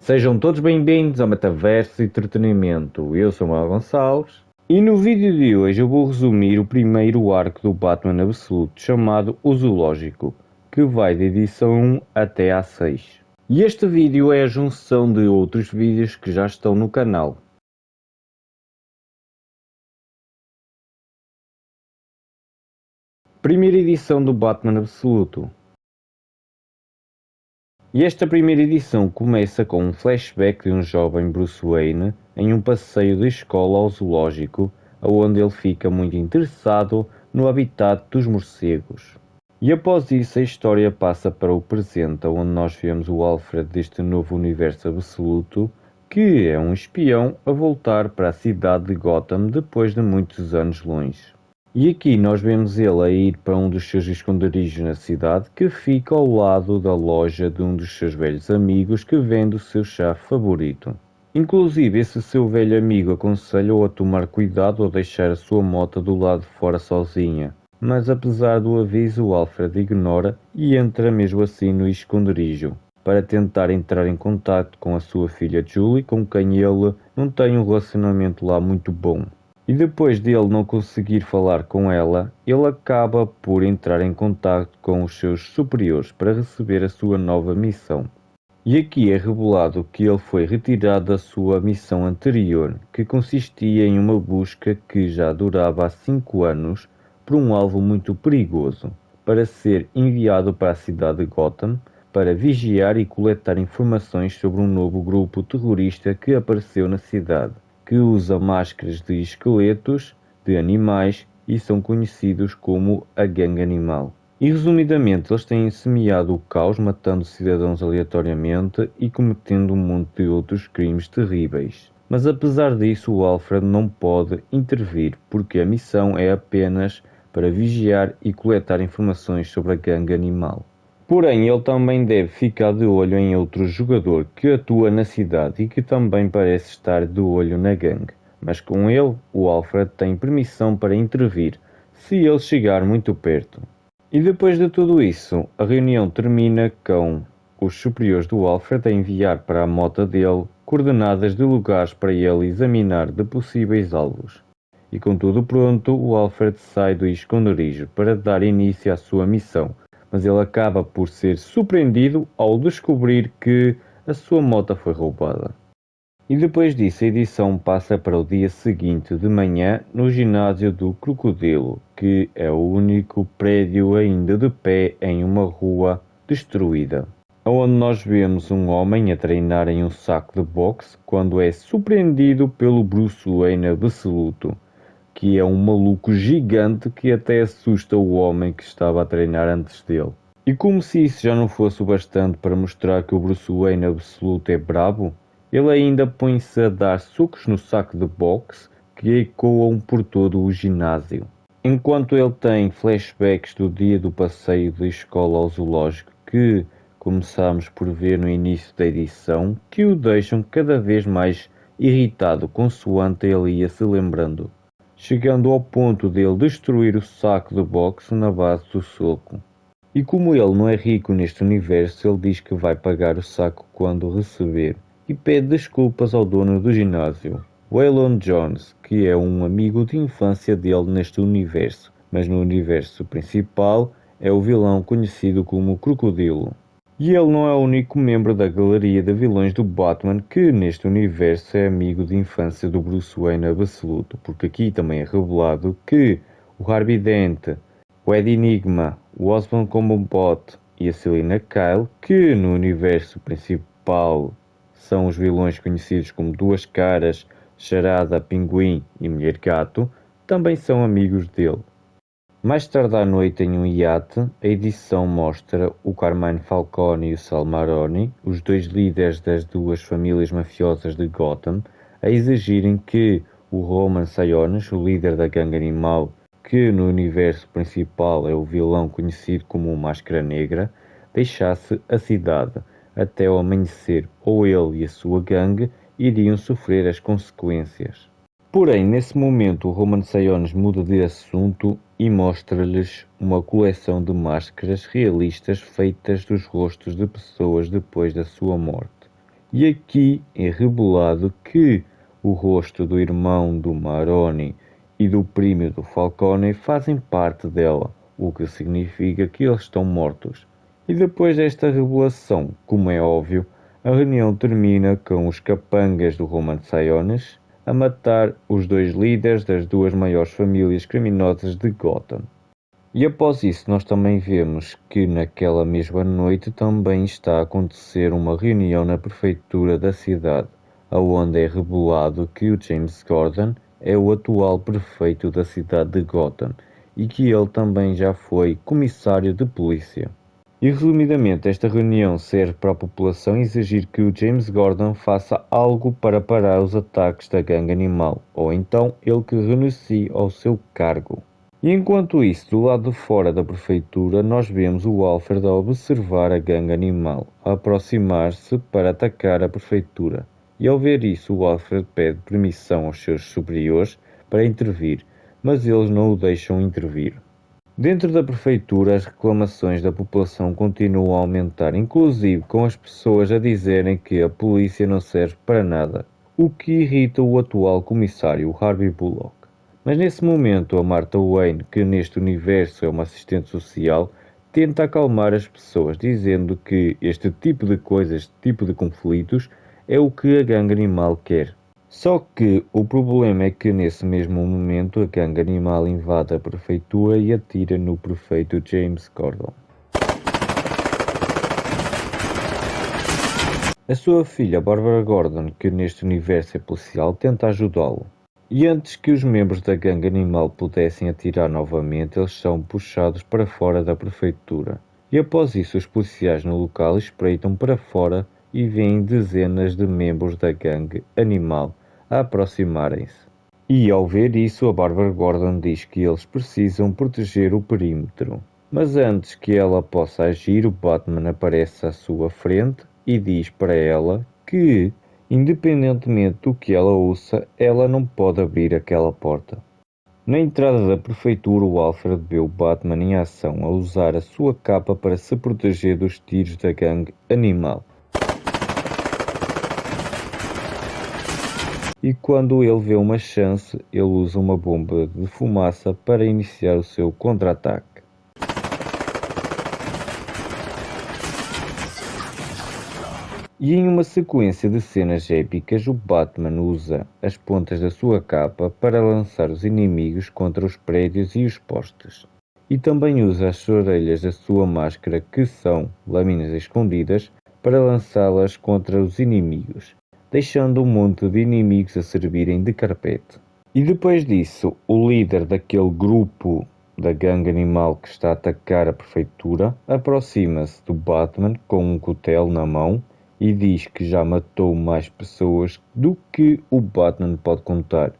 Sejam todos bem-vindos ao Metaverso Entretenimento. Eu sou o Manuel Gonçalves e no vídeo de hoje eu vou resumir o primeiro arco do Batman Absoluto, chamado O Zoológico, que vai da edição 1 até à 6. E este vídeo é a junção de outros vídeos que já estão no canal. Primeira edição do Batman Absoluto. E esta primeira edição começa com um flashback de um jovem Bruce Wayne em um passeio de escola ao zoológico, onde ele fica muito interessado no habitat dos morcegos. E após isso a história passa para o presente, onde nós vemos o Alfred deste novo universo absoluto, que é um espião a voltar para a cidade de Gotham depois de muitos anos longe. E aqui nós vemos ele a ir para um dos seus esconderijos na cidade, que fica ao lado da loja de um dos seus velhos amigos que vende o seu chá favorito. Inclusive, esse seu velho amigo aconselha-o a tomar cuidado ao deixar a sua moto do lado de fora sozinha. Mas apesar do aviso, o Alfred ignora e entra mesmo assim no esconderijo, para tentar entrar em contato com a sua filha Julie, com quem ele não tem um relacionamento lá muito bom. E depois dele não conseguir falar com ela, ele acaba por entrar em contato com os seus superiores para receber a sua nova missão. E aqui é revelado que ele foi retirado da sua missão anterior, que consistia em uma busca que já durava há 5 anos por um alvo muito perigoso, para ser enviado para a cidade de Gotham para vigiar e coletar informações sobre um novo grupo terrorista que apareceu na cidade, que usa máscaras de esqueletos de animais e são conhecidos como a Gangue Animal. E resumidamente, eles têm semeado o caos, matando cidadãos aleatoriamente e cometendo um monte de outros crimes terríveis. Mas apesar disso, o Alfred não pode intervir, porque a missão é apenas para vigiar e coletar informações sobre a Gangue Animal. Porém, ele também deve ficar de olho em outro jogador que atua na cidade e que também parece estar de olho na gangue. Mas com ele, o Alfred tem permissão para intervir, se ele chegar muito perto. E depois de tudo isso, a reunião termina com os superiores do Alfred a enviar para a moto dele coordenadas de lugares para ele examinar de possíveis alvos. E com tudo pronto, o Alfred sai do esconderijo para dar início à sua missão, mas ele acaba por ser surpreendido ao descobrir que a sua moto foi roubada. E depois disso a edição passa para o dia seguinte de manhã no ginásio do Crocodilo, que é o único prédio ainda de pé em uma rua destruída, onde nós vemos um homem a treinar em um saco de boxe quando é surpreendido pelo Bruce Wayne absoluto, que é um maluco gigante que até assusta o homem que estava a treinar antes dele. E como se isso já não fosse o bastante para mostrar que o Bruce Wayne absoluto é brabo, ele ainda põe-se a dar socos no saco de boxe que ecoam por todo o ginásio. Enquanto ele tem flashbacks do dia do passeio de escola ao zoológico que começamos por ver no início da edição, que o deixam cada vez mais irritado consoante ele ia se lembrando, chegando ao ponto de ele destruir o saco de boxe na base do soco. E como ele não é rico neste universo, ele diz que vai pagar o saco quando receber, e pede desculpas ao dono do ginásio, Waylon Jones, que é um amigo de infância dele neste universo, mas no universo principal é o vilão conhecido como Crocodilo. E ele não é o único membro da galeria de vilões do Batman que neste universo é amigo de infância do Bruce Wayne absoluto, porque aqui também é revelado que o Harvey Dent, o Ed Enigma, o Osborn Cobblepot e a Selina Kyle, que no universo principal são os vilões conhecidos como Duas Caras, Charada, Pinguim e Mulher Gato, também são amigos dele. Mais tarde à noite, em um iate, a edição mostra o Carmine Falcone e o Sal Maroni, os dois líderes das duas famílias mafiosas de Gotham, a exigirem que o Roman Sionis, o líder da gangue animal, que no universo principal é o vilão conhecido como o Máscara Negra, deixasse a cidade até ao amanhecer, ou ele e a sua gangue iriam sofrer as consequências. Porém, nesse momento, o Roman Sionis muda de assunto e mostra-lhes uma coleção de máscaras realistas feitas dos rostos de pessoas depois da sua morte. E aqui é revelado que o rosto do irmão do Maroni e do primo do Falcone fazem parte dela, o que significa que eles estão mortos. E depois desta revelação, como é óbvio, a reunião termina com os capangas do Roman Sionis a matar os dois líderes das duas maiores famílias criminosas de Gotham. E após isso, nós também vemos que naquela mesma noite também está a acontecer uma reunião na prefeitura da cidade, onde é revelado que o James Gordon é o atual prefeito da cidade de Gotham e que ele também já foi comissário de polícia. E resumidamente, esta reunião serve para a população exigir que o James Gordon faça algo para parar os ataques da gangue animal, ou então ele que renuncie ao seu cargo. E enquanto isso, do lado de fora da prefeitura, nós vemos o Alfred a observar a gangue animal, a aproximar-se para atacar a prefeitura. E ao ver isso, o Alfred pede permissão aos seus superiores para intervir, mas eles não o deixam intervir. Dentro da prefeitura, as reclamações da população continuam a aumentar, inclusive com as pessoas a dizerem que a polícia não serve para nada, o que irrita o atual comissário, Harvey Bullock. Mas nesse momento, a Martha Wayne, que neste universo é uma assistente social, tenta acalmar as pessoas, dizendo que este tipo de coisas, este tipo de conflitos, é o que a gangue animal quer. Só que o problema é que nesse mesmo momento a gangue animal invade a prefeitura e atira no prefeito James Gordon. A sua filha Barbara Gordon, que neste universo é policial, tenta ajudá-lo. E antes que os membros da gangue animal pudessem atirar novamente, eles são puxados para fora da prefeitura. E após isso, os policiais no local espreitam para fora e veem dezenas de membros da gangue animal a aproximarem-se. E ao ver isso, a Barbara Gordon diz que eles precisam proteger o perímetro. Mas antes que ela possa agir, o Batman aparece à sua frente e diz para ela que, independentemente do que ela ouça, ela não pode abrir aquela porta. Na entrada da prefeitura, o Alfred vê o Batman em ação a usar a sua capa para se proteger dos tiros da gangue animal. E quando ele vê uma chance, ele usa uma bomba de fumaça para iniciar o seu contra-ataque. E em uma sequência de cenas épicas, o Batman usa as pontas da sua capa para lançar os inimigos contra os prédios e os postes. E também usa as orelhas da sua máscara, que são lâminas escondidas, para lançá-las contra os inimigos, deixando um monte de inimigos a servirem de carpete. E depois disso, o líder daquele grupo da gangue animal que está a atacar a prefeitura aproxima-se do Batman com um cutelo na mão e diz que já matou mais pessoas do que o Batman pode contar,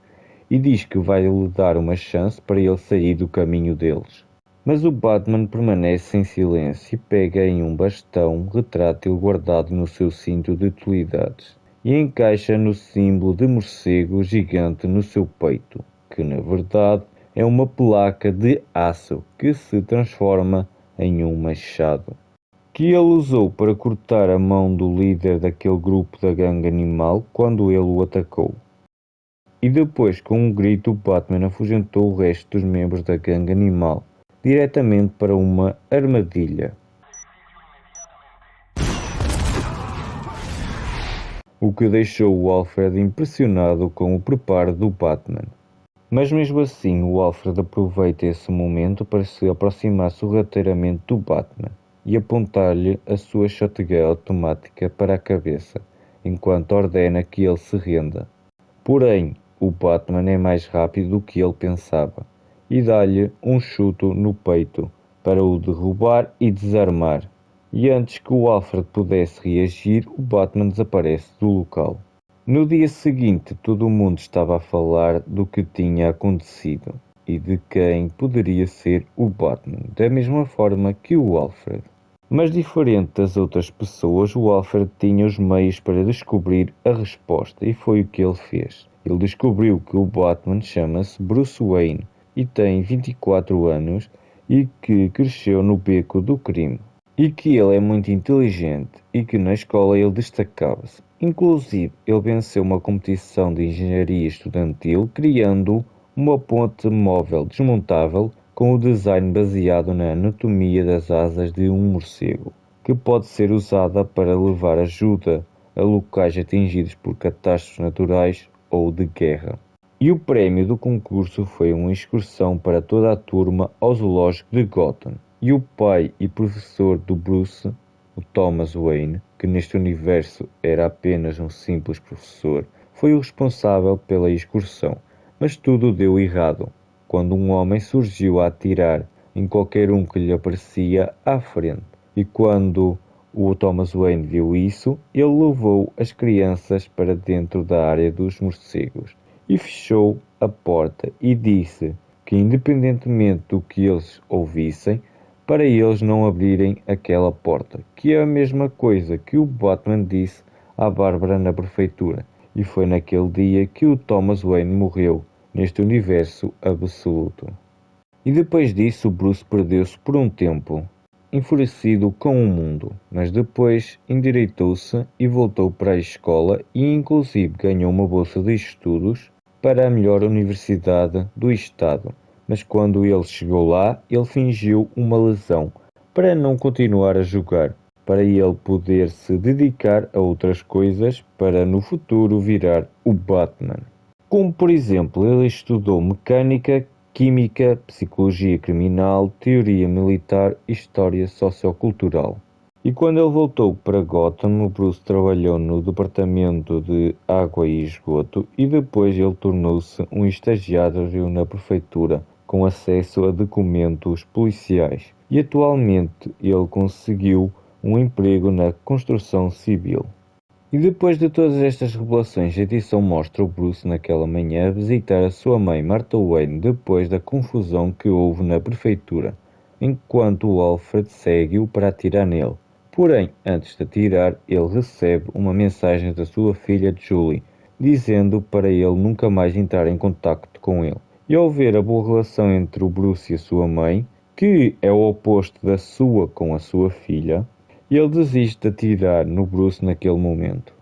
e diz que vai lhe dar uma chance para ele sair do caminho deles. Mas o Batman permanece em silêncio e pega em um bastão retrátil guardado no seu cinto de utilidades e encaixa no símbolo de morcego gigante no seu peito, que na verdade é uma placa de aço que se transforma em um machado, que ele usou para cortar a mão do líder daquele grupo da gangue animal quando ele o atacou. E depois, com um grito, o Batman afugentou o resto dos membros da gangue animal, diretamente para uma armadilha. O que deixou o Alfred impressionado com o preparo do Batman. Mas mesmo assim, o Alfred aproveita esse momento para se aproximar sorrateiramente do Batman e apontar-lhe a sua shotgun automática para a cabeça, enquanto ordena que ele se renda. Porém, o Batman é mais rápido do que ele pensava e dá-lhe um chute no peito para o derrubar e desarmar. E antes que o Alfred pudesse reagir, o Batman desaparece do local. No dia seguinte, todo o mundo estava a falar do que tinha acontecido e de quem poderia ser o Batman, da mesma forma que o Alfred. Mas diferente das outras pessoas, o Alfred tinha os meios para descobrir a resposta e foi o que ele fez. Ele descobriu que o Batman chama-se Bruce Wayne e tem 24 anos e que cresceu no beco do crime. e que ele é muito inteligente e que na escola ele destacava-se. Inclusive, ele venceu uma competição de engenharia estudantil criando uma ponte móvel desmontável com o design baseado na anatomia das asas de um morcego, que pode ser usada para levar ajuda a locais atingidos por catástrofes naturais ou de guerra. E o prémio do concurso foi uma excursão para toda a turma ao zoológico de Gotham. E o pai e professor do Bruce, o Thomas Wayne, que neste universo era apenas um simples professor, foi o responsável pela excursão. Mas tudo deu errado, quando um homem surgiu a atirar em qualquer um que lhe aparecia à frente. E quando o Thomas Wayne viu isso, ele levou as crianças para dentro da área dos morcegos e fechou a porta e disse que, independentemente do que eles ouvissem, para eles não abrirem aquela porta, que é a mesma coisa que o Batman disse à Bárbara na prefeitura. E foi naquele dia que o Thomas Wayne morreu neste universo absoluto. E depois disso, Bruce perdeu-se por um tempo, enfurecido com o mundo, mas depois endireitou-se e voltou para a escola e inclusive ganhou uma bolsa de estudos para a melhor universidade do estado. Mas quando ele chegou lá, ele fingiu uma lesão para não continuar a jogar, para ele poder se dedicar a outras coisas para no futuro virar o Batman. Como por exemplo, ele estudou mecânica, química, psicologia criminal, teoria militar e história sociocultural. E quando ele voltou para Gotham, o Bruce trabalhou no departamento de água e esgoto e depois ele tornou-se um estagiário na prefeitura com acesso a documentos policiais. E atualmente ele conseguiu um emprego na construção civil. E depois de todas estas revelações, a edição mostra o Bruce naquela manhã a visitar a sua mãe Martha Wayne depois da confusão que houve na prefeitura, enquanto o Alfred segue-o para atirar nele. Porém, antes de atirar, ele recebe uma mensagem da sua filha Julie, dizendo para ele nunca mais entrar em contacto com ele. E ao ver a boa relação entre o Bruce e a sua mãe, que é o oposto da sua com a sua filha, ele desiste de atirar no Bruce naquele momento.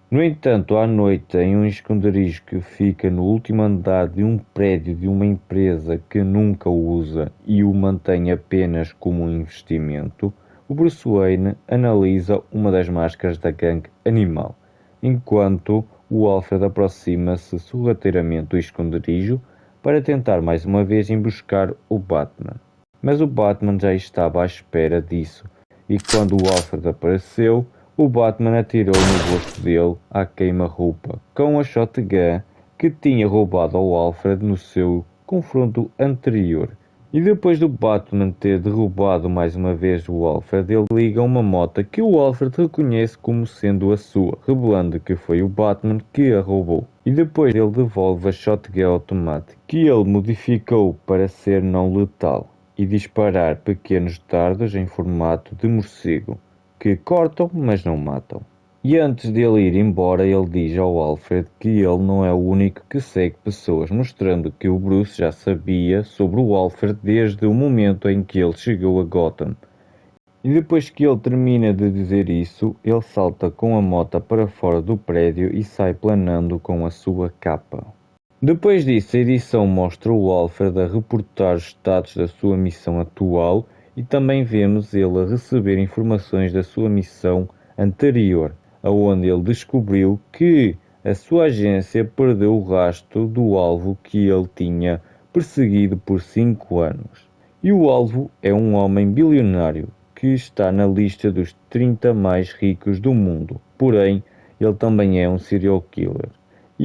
No entanto, à noite, em um esconderijo que fica no último andar de um prédio de uma empresa que nunca o usa e o mantém apenas como um investimento, o Bruce Wayne analisa uma das máscaras da gangue Animal, enquanto o Alfred aproxima-se sorrateiramente do esconderijo para tentar mais uma vez emboscar o Batman. Mas o Batman já estava à espera disso e quando o Alfred apareceu, o Batman atirou no rosto dele à queima-roupa com a shotgun que tinha roubado ao Alfred no seu confronto anterior. E depois do Batman ter derrubado mais uma vez o Alfred, ele liga uma moto que o Alfred reconhece como sendo a sua, revelando que foi o Batman que a roubou. E depois ele devolve a shotgun automática, que ele modificou para ser não letal e disparar pequenos dardos em formato de morcego, que cortam, mas não matam. E antes dele ir embora, ele diz ao Alfred que ele não é o único que segue pessoas, mostrando que o Bruce já sabia sobre o Alfred desde o momento em que ele chegou a Gotham. E depois que ele termina de dizer isso, ele salta com a moto para fora do prédio e sai planando com a sua capa. Depois disso, a edição mostra o Alfred a reportar os status da sua missão atual e também vemos ele a receber informações da sua missão anterior, aonde ele descobriu que a sua agência perdeu o rastro do alvo que ele tinha perseguido por 5 anos. E o alvo é um homem bilionário que está na lista dos 30 mais ricos do mundo, porém, ele também é um serial killer.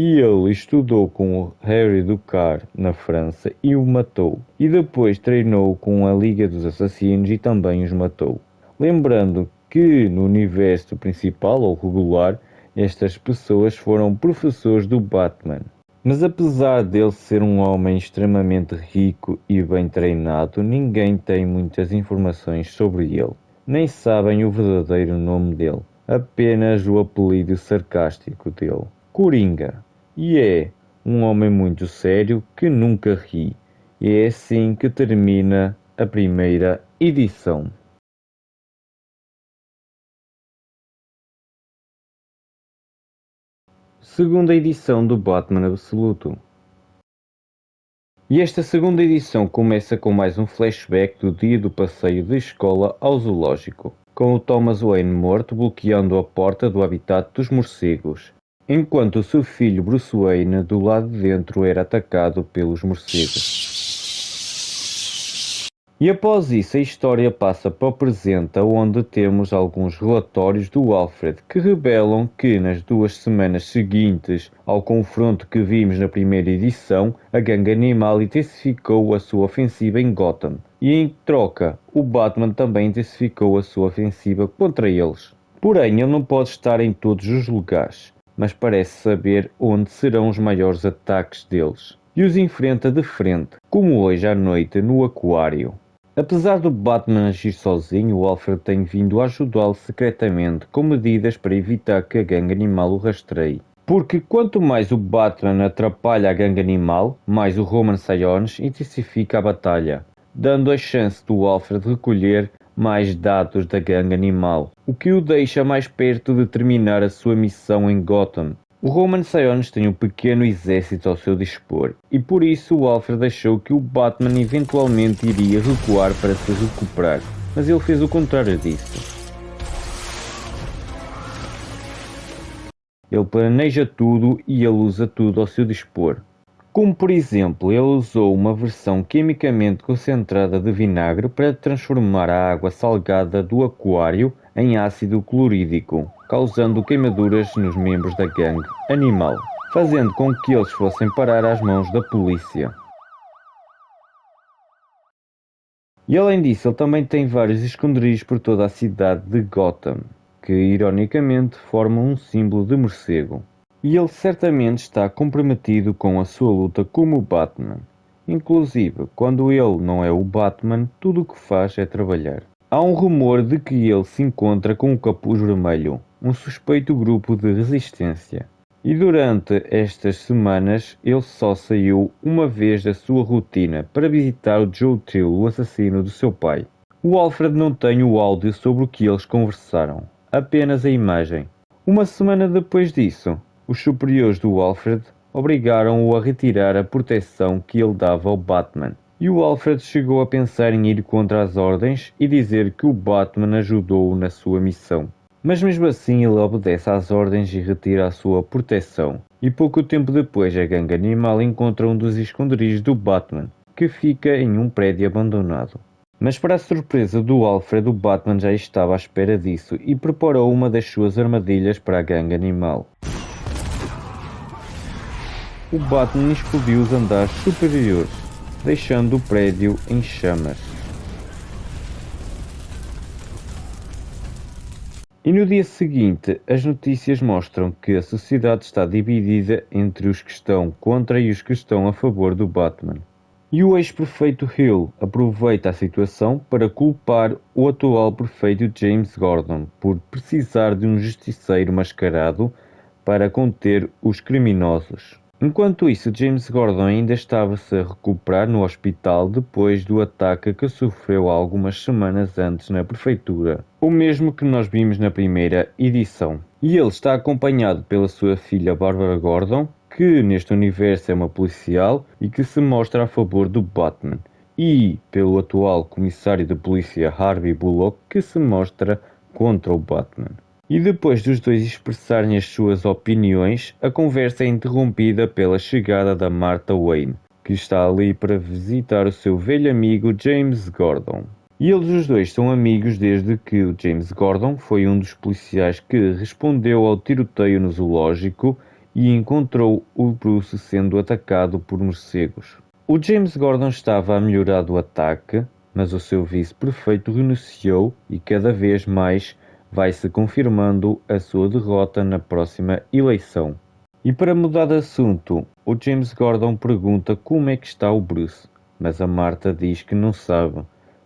E ele estudou com o Harry Ducar na França e o matou. E depois treinou com a Liga dos Assassinos e também os matou. Lembrando que no universo principal ou regular, estas pessoas foram professores do Batman. Mas apesar dele ser um homem extremamente rico e bem treinado, ninguém tem muitas informações sobre ele. Nem sabem o verdadeiro nome dele, apenas o apelido sarcástico dele, Coringa. E é um homem muito sério que nunca ri. E é assim que termina a primeira edição. segunda edição do Batman Absoluto. E esta segunda edição começa com mais um flashback do dia do passeio de escola ao zoológico, com o Thomas Wayne morto bloqueando a porta do habitat dos morcegos, enquanto o seu filho Bruce Wayne do lado de dentro era atacado pelos morcegos. E após isso a história passa para o presente, onde temos alguns relatórios do Alfred que revelam que nas 2 semanas seguintes ao confronto que vimos na primeira edição, a gangue animal intensificou a sua ofensiva em Gotham. E em troca, o Batman também intensificou a sua ofensiva contra eles. Porém, ele não pode estar em todos os lugares, mas parece saber onde serão os maiores ataques deles. E os enfrenta de frente, como hoje à noite no aquário. Apesar do Batman agir sozinho, o Alfred tem vindo a ajudá-lo secretamente com medidas para evitar que a gangue animal o rastreie. Porque quanto mais o Batman atrapalha a gangue animal, mais o Roman Sionis intensifica a batalha, dando a chance do Alfred recolher mais dados da gangue animal, o que o deixa mais perto de terminar a sua missão em Gotham. O Roman Sionis tem um pequeno exército ao seu dispor, e por isso o Alfred achou que o Batman eventualmente iria recuar para se recuperar, mas ele fez o contrário disso. Ele planeja tudo e ele usa tudo ao seu dispor. Como por exemplo, ele usou uma versão quimicamente concentrada de vinagre para transformar a água salgada do aquário em ácido clorídrico, causando queimaduras nos membros da gangue animal, fazendo com que eles fossem parar às mãos da polícia. E além disso, ele também tem vários esconderijos por toda a cidade de Gotham, que ironicamente formam um símbolo de morcego. E ele certamente está comprometido com a sua luta como Batman. Inclusive, quando ele não é o Batman, tudo o que faz é trabalhar. Há um rumor de que ele se encontra com o Capuz Vermelho, um suspeito grupo de resistência. E durante estas semanas, ele só saiu uma vez da sua rotina para visitar o Joe Trill, o assassino do seu pai. O Alfred não tem o áudio sobre o que eles conversaram, apenas a imagem. Uma semana depois disso, os superiores do Alfred obrigaram-o a retirar a proteção que ele dava ao Batman. E o Alfred chegou a pensar em ir contra as ordens e dizer que o Batman ajudou-o na sua missão. Mas mesmo assim ele obedece às ordens e retira a sua proteção. E pouco tempo depois a gangue animal encontra um dos esconderijos do Batman, que fica em um prédio abandonado. Mas para a surpresa do Alfred, o Batman já estava à espera disso e preparou uma das suas armadilhas para a gangue animal. O Batman explodiu os andares superiores, deixando o prédio em chamas. E no dia seguinte, as notícias mostram que a sociedade está dividida entre os que estão contra e os que estão a favor do Batman. E o ex-prefeito Hill aproveita a situação para culpar o atual prefeito James Gordon por precisar de um justiceiro mascarado para conter os criminosos. Enquanto isso, James Gordon ainda estava-se a recuperar no hospital depois do ataque que sofreu algumas semanas antes na prefeitura, o mesmo que nós vimos na primeira edição. E ele está acompanhado pela sua filha Barbara Gordon, que neste universo é uma policial e que se mostra a favor do Batman, e pelo atual comissário de polícia Harvey Bullock, que se mostra contra o Batman. E depois dos dois expressarem as suas opiniões, a conversa é interrompida pela chegada da Martha Wayne, que está ali para visitar o seu velho amigo James Gordon. E eles os dois são amigos desde que o James Gordon foi um dos policiais que respondeu ao tiroteio no zoológico e encontrou o Bruce sendo atacado por morcegos. O James Gordon estava a melhorar do ataque, mas o seu vice-prefeito renunciou e cada vez mais vai-se confirmando a sua derrota na próxima eleição. E para mudar de assunto, o James Gordon pergunta como é que está o Bruce, mas a Martha diz que não sabe,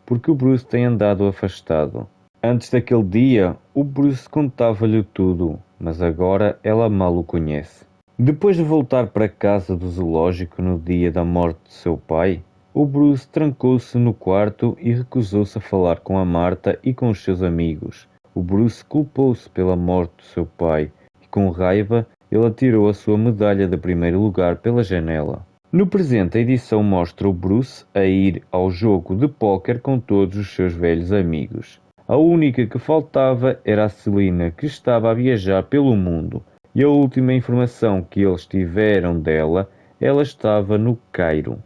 porque o Bruce tem andado afastado. Antes daquele dia, o Bruce contava-lhe tudo, mas agora ela mal o conhece. Depois de voltar para casa do zoológico no dia da morte de seu pai, o Bruce trancou-se no quarto e recusou-se a falar com a Martha e com os seus amigos. O Bruce culpou-se pela morte do seu pai e, com raiva, ele atirou a sua medalha de primeiro lugar pela janela. No presente, a edição mostra o Bruce a ir ao jogo de póquer com todos os seus velhos amigos. A única que faltava era a Selina, que estava a viajar pelo mundo, e a última informação que eles tiveram dela, ela estava no Cairo.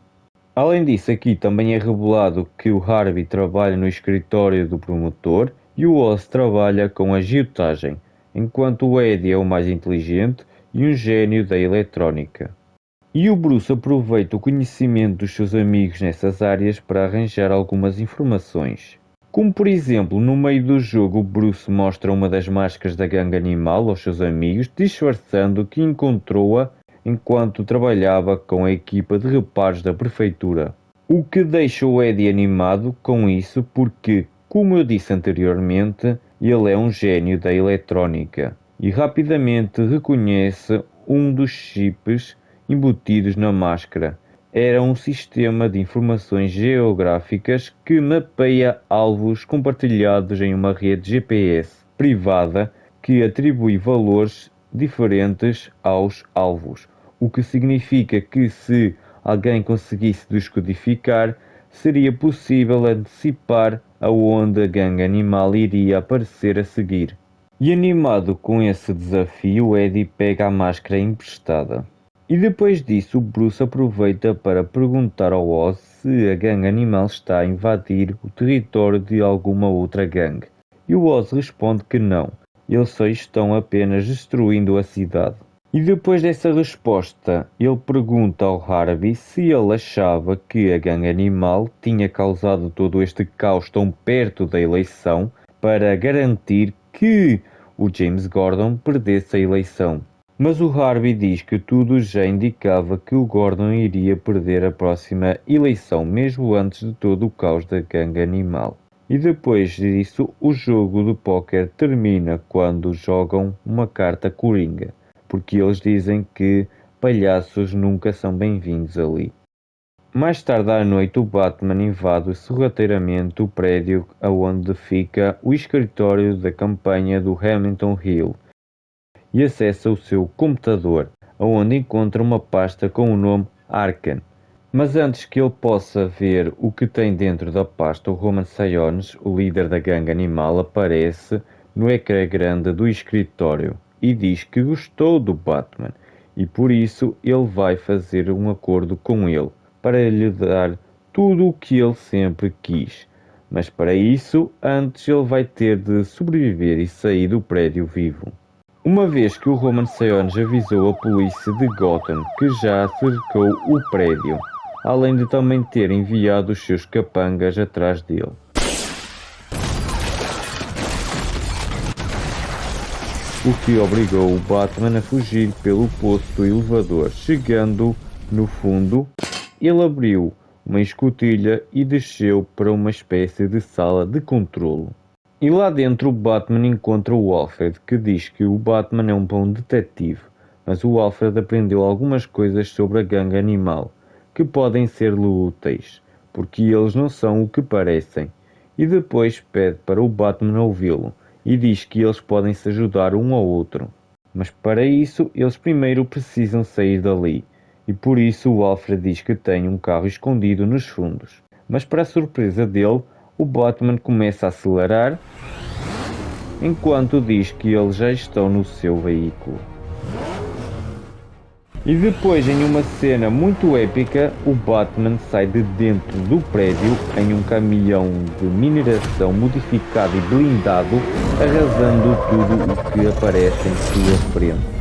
Além disso, aqui também é revelado que o Harvey trabalha no escritório do promotor e o Oz trabalha com a agiotagem, enquanto o Eddie é o mais inteligente e um gênio da eletrónica. E o Bruce aproveita o conhecimento dos seus amigos nessas áreas para arranjar algumas informações. Como por exemplo, no meio do jogo, o Bruce mostra uma das máscaras da gangue animal aos seus amigos, disfarçando que encontrou-a enquanto trabalhava com a equipa de reparos da prefeitura. O que deixa o Eddie animado com isso porque, como eu disse anteriormente, ele é um gênio da eletrónica e rapidamente reconhece um dos chips embutidos na máscara. Era um sistema de informações geográficas que mapeia alvos compartilhados em uma rede GPS privada que atribui valores diferentes aos alvos, o que significa que se alguém conseguisse descodificar, seria possível antecipar aonde a gangue animal iria aparecer a seguir. E animado com esse desafio, Eddie pega a máscara emprestada. E depois disso, o Bruce aproveita para perguntar ao Oz se a gangue animal está a invadir o território de alguma outra gangue. E o Oz responde que não, eles só estão apenas destruindo a cidade. E depois dessa resposta, ele pergunta ao Harvey se ele achava que a gangue animal tinha causado todo este caos tão perto da eleição para garantir que o James Gordon perdesse a eleição. Mas o Harvey diz que tudo já indicava que o Gordon iria perder a próxima eleição, mesmo antes de todo o caos da gangue animal. E depois disso, o jogo de póquer termina quando jogam uma carta coringa, porque eles dizem que palhaços nunca são bem-vindos ali. Mais tarde à noite, o Batman invade sorrateiramente o prédio onde fica o escritório da campanha do Hamilton Hill e acessa o seu computador, onde encontra uma pasta com o nome Arkham. Mas antes que ele possa ver o que tem dentro da pasta, o Roman Sionis, o líder da gangue animal, aparece no ecrã grande do escritório e diz que gostou do Batman e por isso ele vai fazer um acordo com ele para lhe dar tudo o que ele sempre quis. Mas para isso, antes ele vai ter de sobreviver e sair do prédio vivo. Uma vez que o Roman Sionis avisou a polícia de Gotham que já cercou o prédio, além de também ter enviado os seus capangas atrás dele. O que obrigou o Batman a fugir pelo poço do elevador. Chegando no fundo, ele abriu uma escotilha e desceu para uma espécie de sala de controlo. E lá dentro o Batman encontra o Alfred, que diz que o Batman é um bom detetive, mas o Alfred aprendeu algumas coisas sobre a gangue animal, que podem ser-lhe úteis, porque eles não são o que parecem. E depois pede para o Batman ouvi-lo, e diz que eles podem se ajudar um ao outro. Mas para isso, eles primeiro precisam sair dali, e por isso o Alfred diz que tem um carro escondido nos fundos. Mas para a surpresa dele, o Batman começa a acelerar, enquanto diz que eles já estão no seu veículo. E depois, em uma cena muito épica, o Batman sai de dentro do prédio em um caminhão de mineração modificado e blindado, arrasando tudo o que aparece em sua frente.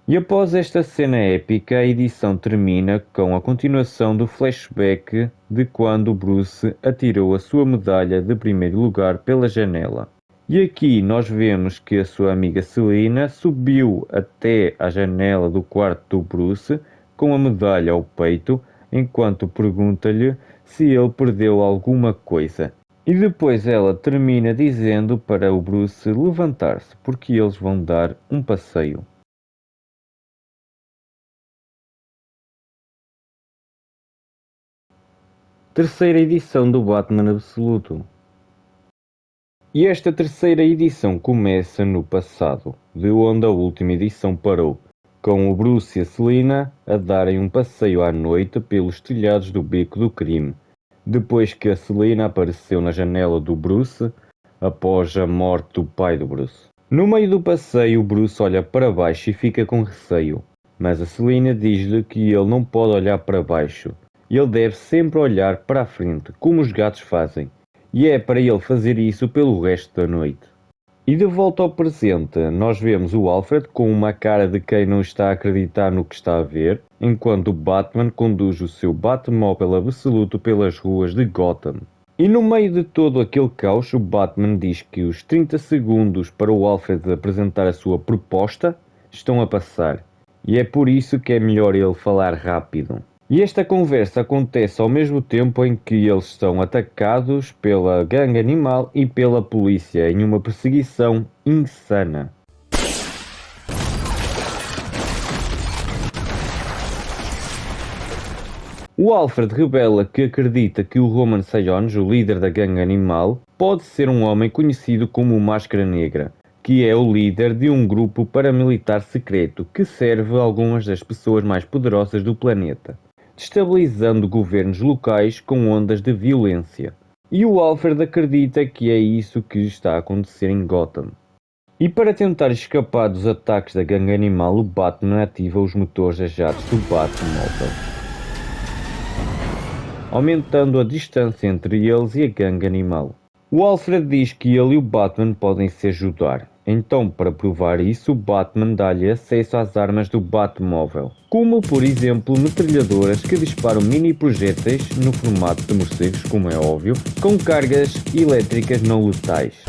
E após esta cena épica, a edição termina com a continuação do flashback de quando Bruce atirou a sua medalha de primeiro lugar pela janela. E aqui nós vemos que a sua amiga Selina subiu até à janela do quarto do Bruce com a medalha ao peito, enquanto pergunta-lhe se ele perdeu alguma coisa. E depois ela termina dizendo para o Bruce levantar-se, porque eles vão dar um passeio. Terceira edição do Batman Absoluto. E esta terceira edição começa no passado, de onde a última edição parou, com o Bruce e a Selina a darem um passeio à noite pelos telhados do Beco do Crime, depois que a Selina apareceu na janela do Bruce após a morte do pai do Bruce. No meio do passeio, o Bruce olha para baixo e fica com receio, mas a Selina diz-lhe que ele não pode olhar para baixo. Ele deve sempre olhar para a frente, como os gatos fazem, e é para ele fazer isso pelo resto da noite. E de volta ao presente, nós vemos o Alfred com uma cara de quem não está a acreditar no que está a ver, enquanto o Batman conduz o seu Batmóvel absoluto pelas ruas de Gotham. E no meio de todo aquele caos, o Batman diz que os 30 segundos para o Alfred apresentar a sua proposta estão a passar, e é por isso que é melhor ele falar rápido. E esta conversa acontece ao mesmo tempo em que eles são atacados pela gangue animal e pela polícia em uma perseguição insana. O Alfred revela que acredita que o Roman Sionis, o líder da gangue animal, pode ser um homem conhecido como o Máscara Negra, que é o líder de um grupo paramilitar secreto que serve algumas das pessoas mais poderosas do planeta, destabilizando governos locais com ondas de violência. E o Alfred acredita que é isso que está a acontecer em Gotham. E para tentar escapar dos ataques da gangue animal, o Batman ativa os motores a jatos do Batmóvel, aumentando a distância entre eles e a gangue animal. O Alfred diz que ele e o Batman podem se ajudar. Então, para provar isso, o Batman dá-lhe acesso às armas do Batmóvel, como, por exemplo, metralhadoras que disparam mini projéteis no formato de morcegos, como é óbvio, com cargas elétricas não letais.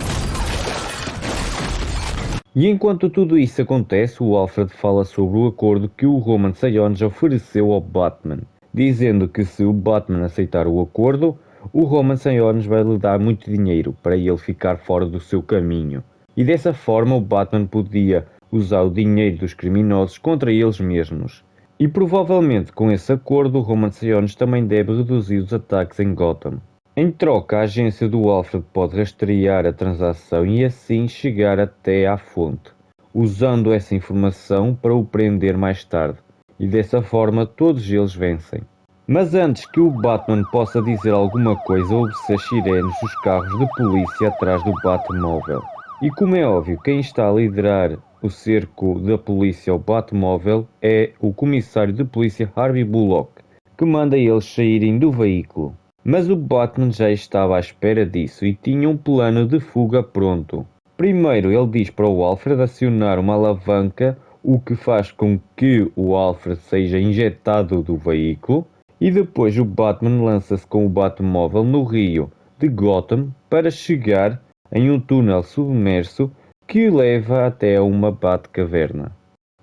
E enquanto tudo isso acontece, o Alfred fala sobre o acordo que o Roman Sionis ofereceu ao Batman, dizendo que se o Batman aceitar o acordo, o Roman Sionis vai lhe dar muito dinheiro para ele ficar fora do seu caminho. E dessa forma o Batman podia usar o dinheiro dos criminosos contra eles mesmos. E provavelmente com esse acordo o Roman Sionis também deve reduzir os ataques em Gotham. Em troca, a agência do Alfred pode rastrear a transação e assim chegar até à fonte, usando essa informação para o prender mais tarde. E dessa forma todos eles vencem. Mas antes que o Batman possa dizer alguma coisa, ouve-se as sirenes dos carros de polícia atrás do Batmóvel. E como é óbvio, quem está a liderar o cerco da polícia ao Batmóvel é o comissário de polícia Harvey Bullock, que manda eles saírem do veículo. Mas o Batman já estava à espera disso e tinha um plano de fuga pronto. Primeiro ele diz para o Alfred acionar uma alavanca, o que faz com que o Alfred seja injetado do veículo, e depois o Batman lança-se com o Batmóvel no rio de Gotham para chegar em um túnel submerso que leva até uma Batcaverna.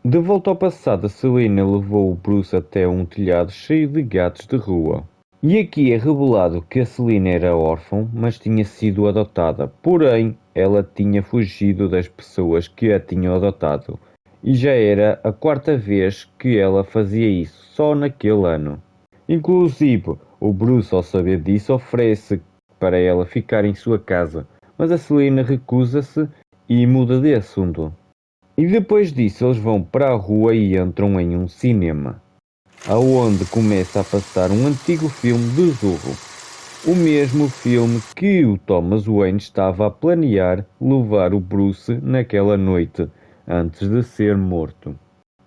De volta ao passado, a Selina levou o Bruce até um telhado cheio de gatos de rua. E aqui é revelado que a Selina era órfã, mas tinha sido adotada, porém ela tinha fugido das pessoas que a tinham adotado. E já era a quarta vez que ela fazia isso, só naquele ano. Inclusive, o Bruce, ao saber disso, oferece para ela ficar em sua casa, mas a Selina recusa-se e muda de assunto. E depois disso eles vão para a rua e entram em um cinema, aonde começa a passar um antigo filme do Zorro. O mesmo filme que o Thomas Wayne estava a planear levar o Bruce naquela noite, antes de ser morto.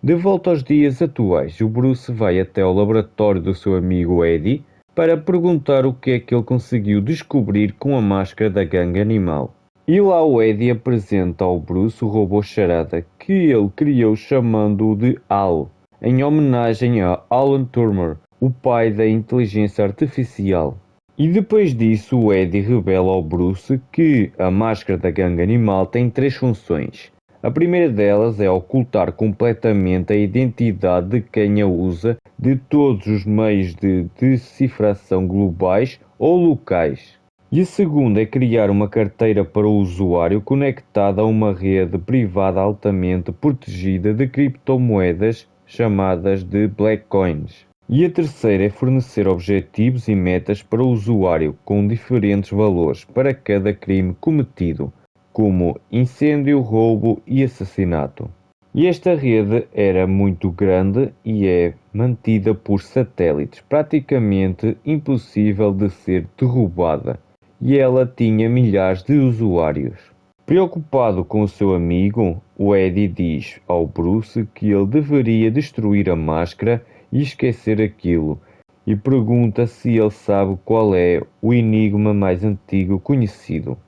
De volta aos dias atuais, o Bruce vai até ao laboratório do seu amigo Eddie para perguntar o que é que ele conseguiu descobrir com a máscara da gangue animal. E lá o Eddie apresenta ao Bruce o robô Charada que ele criou chamando-o de Al, em homenagem a Alan Turing, o pai da inteligência artificial. E depois disso o Eddie revela ao Bruce que a máscara da gangue animal tem 3 funções. A primeira delas é ocultar completamente a identidade de quem a usa de todos os meios de decifração globais ou locais. E a segunda é criar uma carteira para o usuário conectada a uma rede privada altamente protegida de criptomoedas chamadas de Black Coins. E a terceira é fornecer objetivos e metas para o usuário com diferentes valores para cada crime cometido, como incêndio, roubo e assassinato. E esta rede era muito grande e é mantida por satélites, praticamente impossível de ser derrubada, e ela tinha milhares de usuários. Preocupado com o seu amigo, o Eddie diz ao Bruce que ele deveria destruir a máscara e esquecer aquilo, e pergunta se ele sabe qual é o enigma mais antigo conhecido.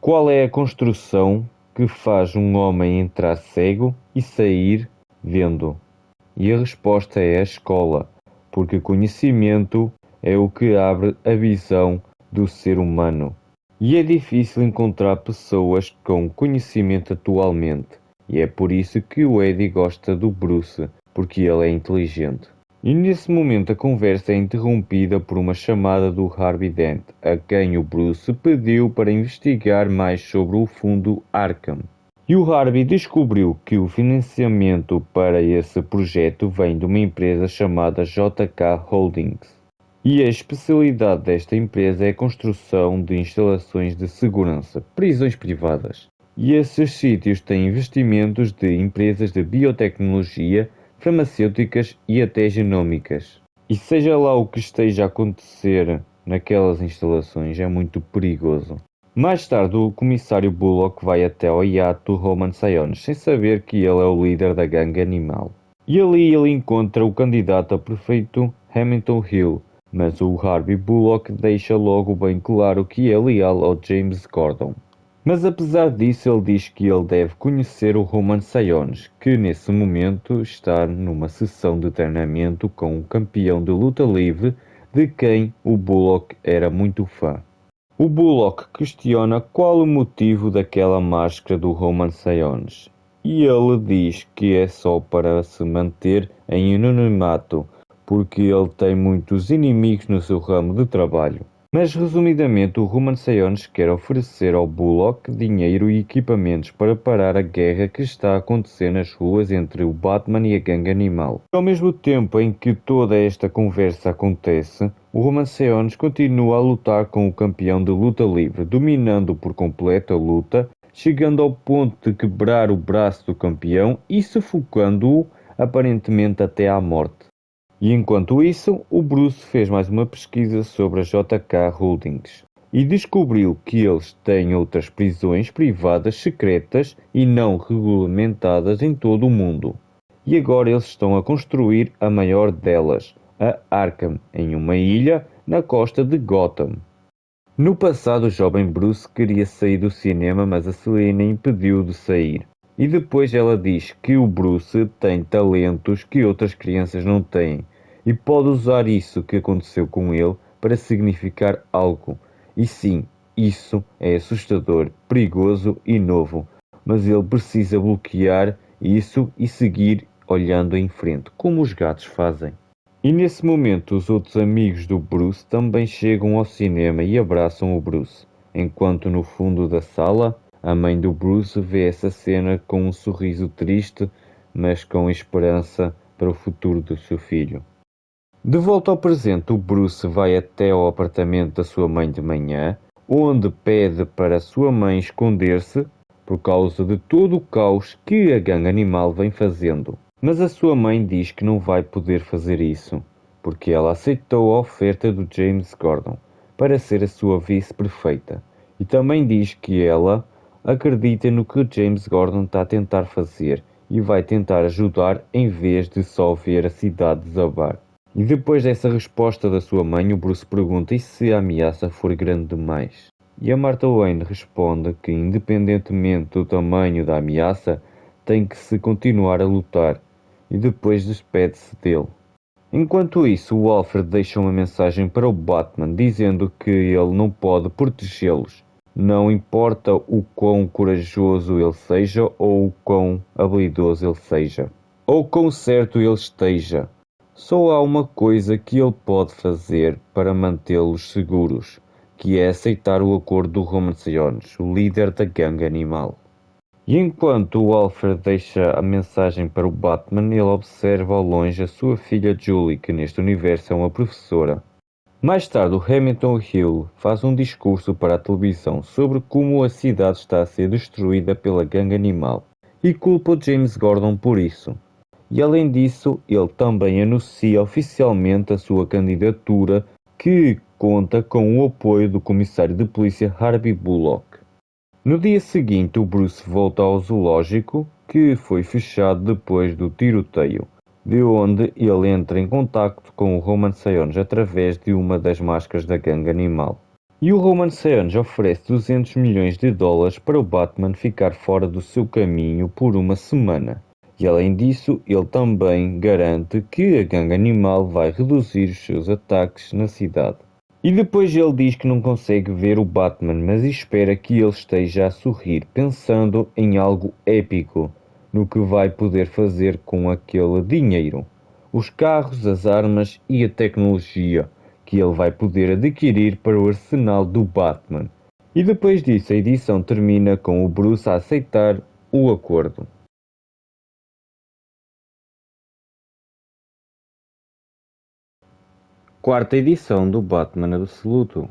Qual é a construção que faz um homem entrar cego e sair vendo? E a resposta é a escola, porque conhecimento é o que abre a visão do ser humano. E é difícil encontrar pessoas com conhecimento atualmente, e é por isso que o Eddie gosta do Bruce, porque ele é inteligente. E nesse momento a conversa é interrompida por uma chamada do Harvey Dent, a quem o Bruce pediu para investigar mais sobre o fundo Arkham. E o Harvey descobriu que o financiamento para esse projeto vem de uma empresa chamada JK Holdings. E a especialidade desta empresa é a construção de instalações de segurança, prisões privadas. E esses sítios têm investimentos de empresas de biotecnologia, farmacêuticas e até genómicas. E seja lá o que esteja a acontecer naquelas instalações, é muito perigoso. Mais tarde, o comissário Bullock vai até ao iate do Roman Sionis, sem saber que ele é o líder da gangue animal. E ali ele encontra o candidato a prefeito Hamilton Hill, mas o Harvey Bullock deixa logo bem claro que é leal ao James Gordon. Mas apesar disso, ele diz que ele deve conhecer o Roman Sionis, que nesse momento está numa sessão de treinamento com um campeão de luta livre de quem o Bullock era muito fã. O Bullock questiona qual o motivo daquela máscara do Roman Sionis, e ele diz que é só para se manter em anonimato, porque ele tem muitos inimigos no seu ramo de trabalho. Mas resumidamente, o Roman Sionis quer oferecer ao Bullock dinheiro e equipamentos para parar a guerra que está a acontecer nas ruas entre o Batman e a gangue animal. Ao mesmo tempo em que toda esta conversa acontece, o Roman Sionis continua a lutar com o campeão de luta livre, dominando por completo a luta, chegando ao ponto de quebrar o braço do campeão e sufocando-o aparentemente até à morte. E enquanto isso, o Bruce fez mais uma pesquisa sobre a JK Holdings e descobriu que eles têm outras prisões privadas secretas e não regulamentadas em todo o mundo. E agora eles estão a construir a maior delas, a Arkham, em uma ilha na costa de Gotham. No passado, o jovem Bruce queria sair do cinema, mas a Selina impediu de sair. E depois ela diz que o Bruce tem talentos que outras crianças não têm e pode usar isso que aconteceu com ele para significar algo. E sim, isso é assustador, perigoso e novo, mas ele precisa bloquear isso e seguir olhando em frente, como os gatos fazem. E nesse momento os outros amigos do Bruce também chegam ao cinema e abraçam o Bruce, enquanto no fundo da sala a mãe do Bruce vê essa cena com um sorriso triste, mas com esperança para o futuro do seu filho. De volta ao presente, o Bruce vai até ao apartamento da sua mãe de manhã, onde pede para a sua mãe esconder-se por causa de todo o caos que a gangue animal vem fazendo. Mas a sua mãe diz que não vai poder fazer isso, porque ela aceitou a oferta do James Gordon para ser a sua vice perfeita. E também diz que ela acredita no que o James Gordon está a tentar fazer e vai tentar ajudar em vez de só ver a cidade desabar. E depois dessa resposta da sua mãe, o Bruce pergunta e se a ameaça for grande demais. E a Martha Wayne responde que, independentemente do tamanho da ameaça, tem que se continuar a lutar, e depois despede-se dele. Enquanto isso, o Alfred deixa uma mensagem para o Batman, dizendo que ele não pode protegê-los. Não importa o quão corajoso ele seja ou o quão habilidoso ele seja, ou quão certo ele esteja. Só há uma coisa que ele pode fazer para mantê-los seguros, que é aceitar o acordo do Roman Sionis, o líder da gangue animal. E enquanto o Alfred deixa a mensagem para o Batman, ele observa ao longe a sua filha Julie, que neste universo é uma professora. Mais tarde, o Hamilton Hill faz um discurso para a televisão sobre como a cidade está a ser destruída pela gangue animal e culpa o James Gordon por isso. E além disso, ele também anuncia oficialmente a sua candidatura, que conta com o apoio do comissário de polícia Harvey Bullock. No dia seguinte, o Bruce volta ao zoológico, que foi fechado depois do tiroteio, de onde ele entra em contacto com o Roman Siones através de uma das máscaras da gangue animal. E o Roman Siones oferece 200 milhões de dólares para o Batman ficar fora do seu caminho por uma semana. E além disso, ele também garante que a gangue animal vai reduzir os seus ataques na cidade. E depois ele diz que não consegue ver o Batman, mas espera que ele esteja a sorrir, pensando em algo épico, no que vai poder fazer com aquele dinheiro. Os carros, as armas e a tecnologia que ele vai poder adquirir para o arsenal do Batman. E depois disso a edição termina com o Bruce a aceitar o acordo. Quarta edição do Batman Absoluto.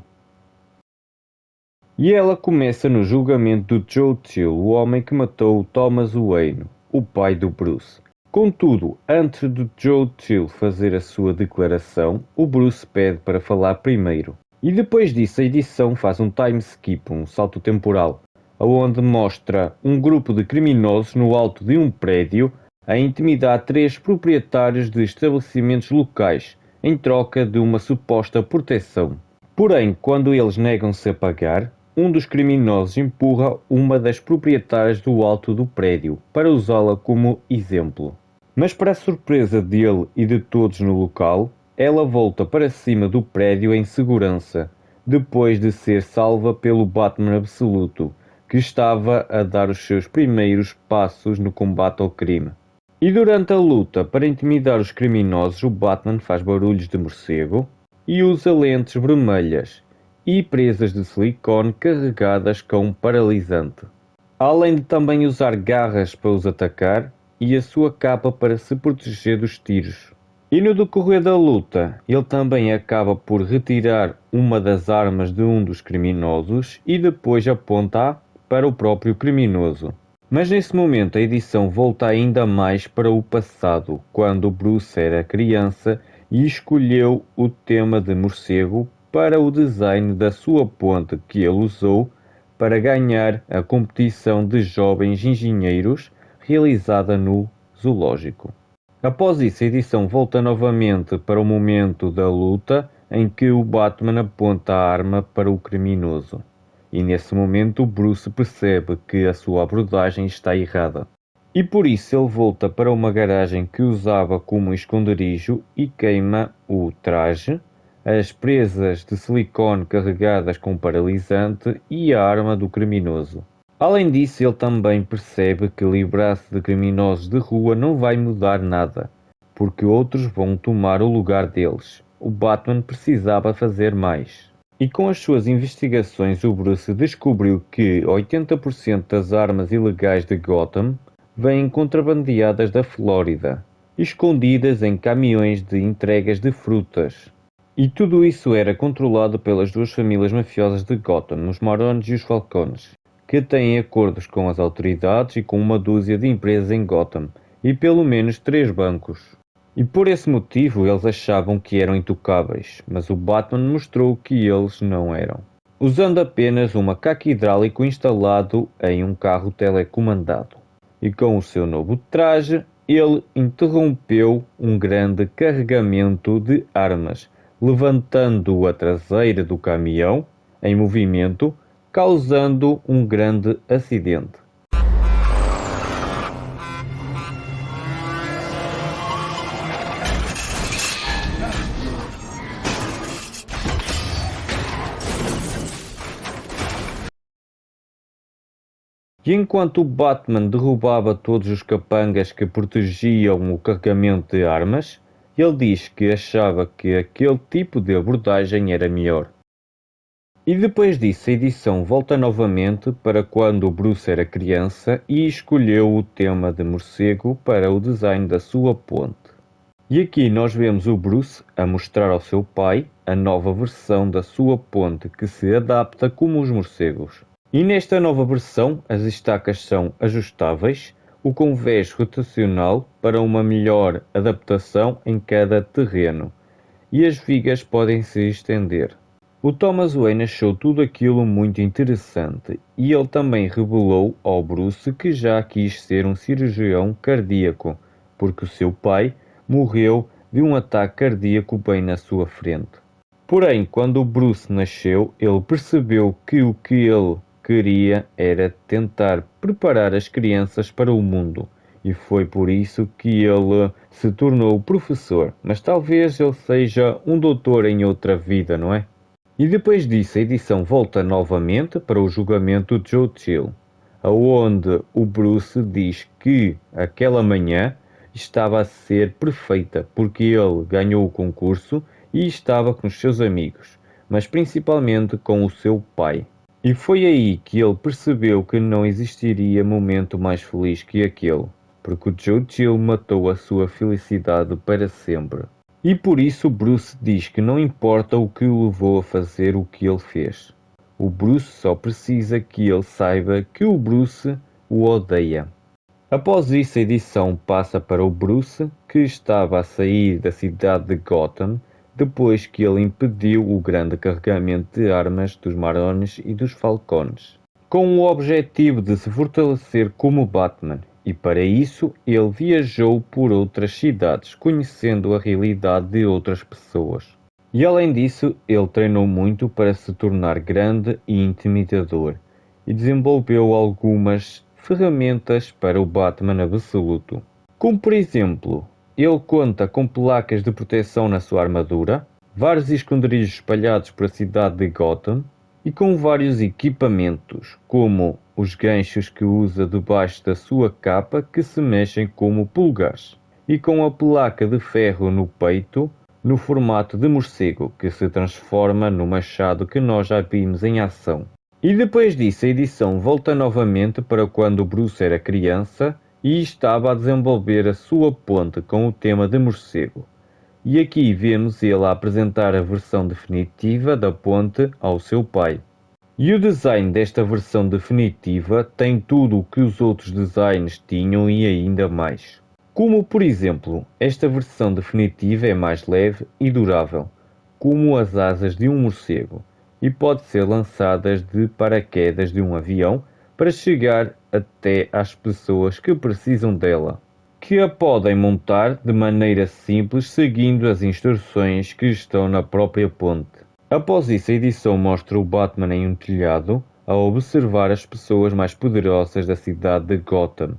E ela começa no julgamento do Joe Chill, o homem que matou o Thomas Wayne, o pai do Bruce. Contudo, antes do Joe Chill fazer a sua declaração, o Bruce pede para falar primeiro. E depois disso a edição faz um time skip, um salto temporal, onde mostra um grupo de criminosos no alto de um prédio a intimidar três proprietários de estabelecimentos locais, em troca de uma suposta proteção. Porém, quando eles negam-se a pagar, um dos criminosos empurra uma das proprietárias do alto do prédio para usá-la como exemplo. Mas para a surpresa dele e de todos no local, ela volta para cima do prédio em segurança, depois de ser salva pelo Batman Absoluto, que estava a dar os seus primeiros passos no combate ao crime. E durante a luta para intimidar os criminosos, o Batman faz barulhos de morcego e usa lentes vermelhas e presas de silicone carregadas com paralisante, além de também usar garras para os atacar e a sua capa para se proteger dos tiros. E no decorrer da luta, ele também acaba por retirar uma das armas de um dos criminosos e depois aponta para o próprio criminoso. Mas nesse momento a edição volta ainda mais para o passado, quando Bruce era criança e escolheu o tema de morcego para o design da sua ponte que ele usou para ganhar a competição de jovens engenheiros realizada no zoológico. Após isso, a edição volta novamente para o momento da luta em que o Batman aponta a arma para o criminoso. E nesse momento Bruce percebe que a sua abordagem está errada. E por isso ele volta para uma garagem que usava como esconderijo e queima o traje, as presas de silicone carregadas com paralisante e a arma do criminoso. Além disso, ele também percebe que livrar-se de criminosos de rua não vai mudar nada, porque outros vão tomar o lugar deles. O Batman precisava fazer mais. E com as suas investigações, o Bruce descobriu que 80% das armas ilegais de Gotham vêm contrabandeadas da Flórida, escondidas em caminhões de entregas de frutas. E tudo isso era controlado pelas duas famílias mafiosas de Gotham, os Marones e os Falcones, que têm acordos com as autoridades e com uma dúzia de empresas em Gotham, e pelo menos 3 bancos. E por esse motivo eles achavam que eram intocáveis, mas o Batman mostrou que eles não eram. Usando apenas um macaco hidráulico instalado em um carro telecomandado. E com o seu novo traje, ele interrompeu um grande carregamento de armas, levantando a traseira do caminhão em movimento, causando um grande acidente. E enquanto o Batman derrubava todos os capangas que protegiam o carregamento de armas, ele diz que achava que aquele tipo de abordagem era melhor. E depois disso a edição volta novamente para quando o Bruce era criança e escolheu o tema de morcego para o design da sua ponte. E aqui nós vemos o Bruce a mostrar ao seu pai a nova versão da sua ponte que se adapta como os morcegos. E nesta nova versão as estacas são ajustáveis, o convés rotacional para uma melhor adaptação em cada terreno, e as vigas podem se estender. O Thomas Wayne achou tudo aquilo muito interessante e ele também revelou ao Bruce que já quis ser um cirurgião cardíaco, porque o seu pai morreu de um ataque cardíaco bem na sua frente. Porém, quando o Bruce nasceu, ele percebeu que o que ele queria era tentar preparar as crianças para o mundo. E foi por isso que ele se tornou professor. Mas talvez ele seja um doutor em outra vida, não é? E depois disso, a edição volta novamente para o julgamento de Joe Chill, aonde o Bruce diz que aquela manhã estava a ser perfeita porque ele ganhou o concurso e estava com os seus amigos, mas principalmente com o seu pai. E foi aí que ele percebeu que não existiria momento mais feliz que aquele, porque o Joe Chill matou a sua felicidade para sempre. E por isso Bruce diz que não importa o que o levou a fazer o que ele fez. O Bruce só precisa que ele saiba que o Bruce o odeia. Após isso, a edição passa para o Bruce, que estava a sair da cidade de Gotham depois que ele impediu o grande carregamento de armas dos Marones e dos Falcones, com o objetivo de se fortalecer como Batman. E para isso ele viajou por outras cidades, conhecendo a realidade de outras pessoas. E além disso, ele treinou muito para se tornar grande e intimidador, e desenvolveu algumas ferramentas para o Batman absoluto. Como por exemplo, ele conta com placas de proteção na sua armadura, vários esconderijos espalhados por a cidade de Gotham, e com vários equipamentos, como os ganchos que usa debaixo da sua capa que se mexem como polegares, e com a placa de ferro no peito no formato de morcego que se transforma no machado que nós já vimos em ação. E depois disso a edição volta novamente para quando Bruce era criança e estava a desenvolver a sua ponte com o tema de morcego. E aqui vemos ele a apresentar a versão definitiva da ponte ao seu pai. E o design desta versão definitiva tem tudo o que os outros designs tinham e ainda mais. Como por exemplo, esta versão definitiva é mais leve e durável, como as asas de um morcego, e pode ser lançada de paraquedas de um avião para chegar até às pessoas que precisam dela, que a podem montar de maneira simples seguindo as instruções que estão na própria ponte. Após isso, a edição mostra o Batman em um telhado a observar as pessoas mais poderosas da cidade de Gotham,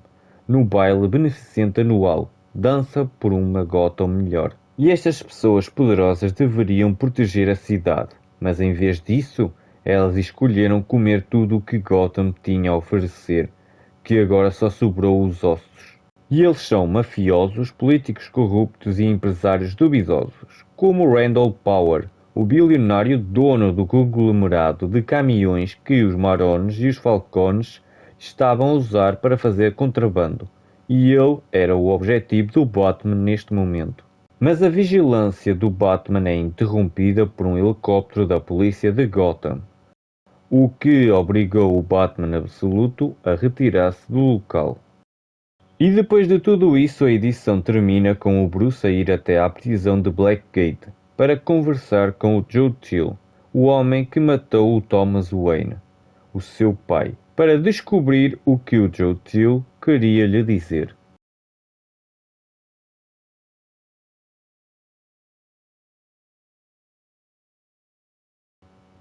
no baile beneficente anual, Dança por uma Gotham Melhor. E estas pessoas poderosas deveriam proteger a cidade, mas em vez disso, elas escolheram comer tudo o que Gotham tinha a oferecer, que agora só sobrou os ossos. E eles são mafiosos, políticos corruptos e empresários duvidosos, como Randall Power, o bilionário dono do conglomerado de caminhões que os Marones e os Falcones estavam a usar para fazer contrabando, e ele era o objetivo do Batman neste momento. Mas a vigilância do Batman é interrompida por um helicóptero da polícia de Gotham, o que obrigou o Batman absoluto a retirar-se do local. E depois de tudo isso, a edição termina com o Bruce a ir até à prisão de Blackgate para conversar com o Joe Chill, o homem que matou o Thomas Wayne, o seu pai, para descobrir o que o Joe Chill queria lhe dizer.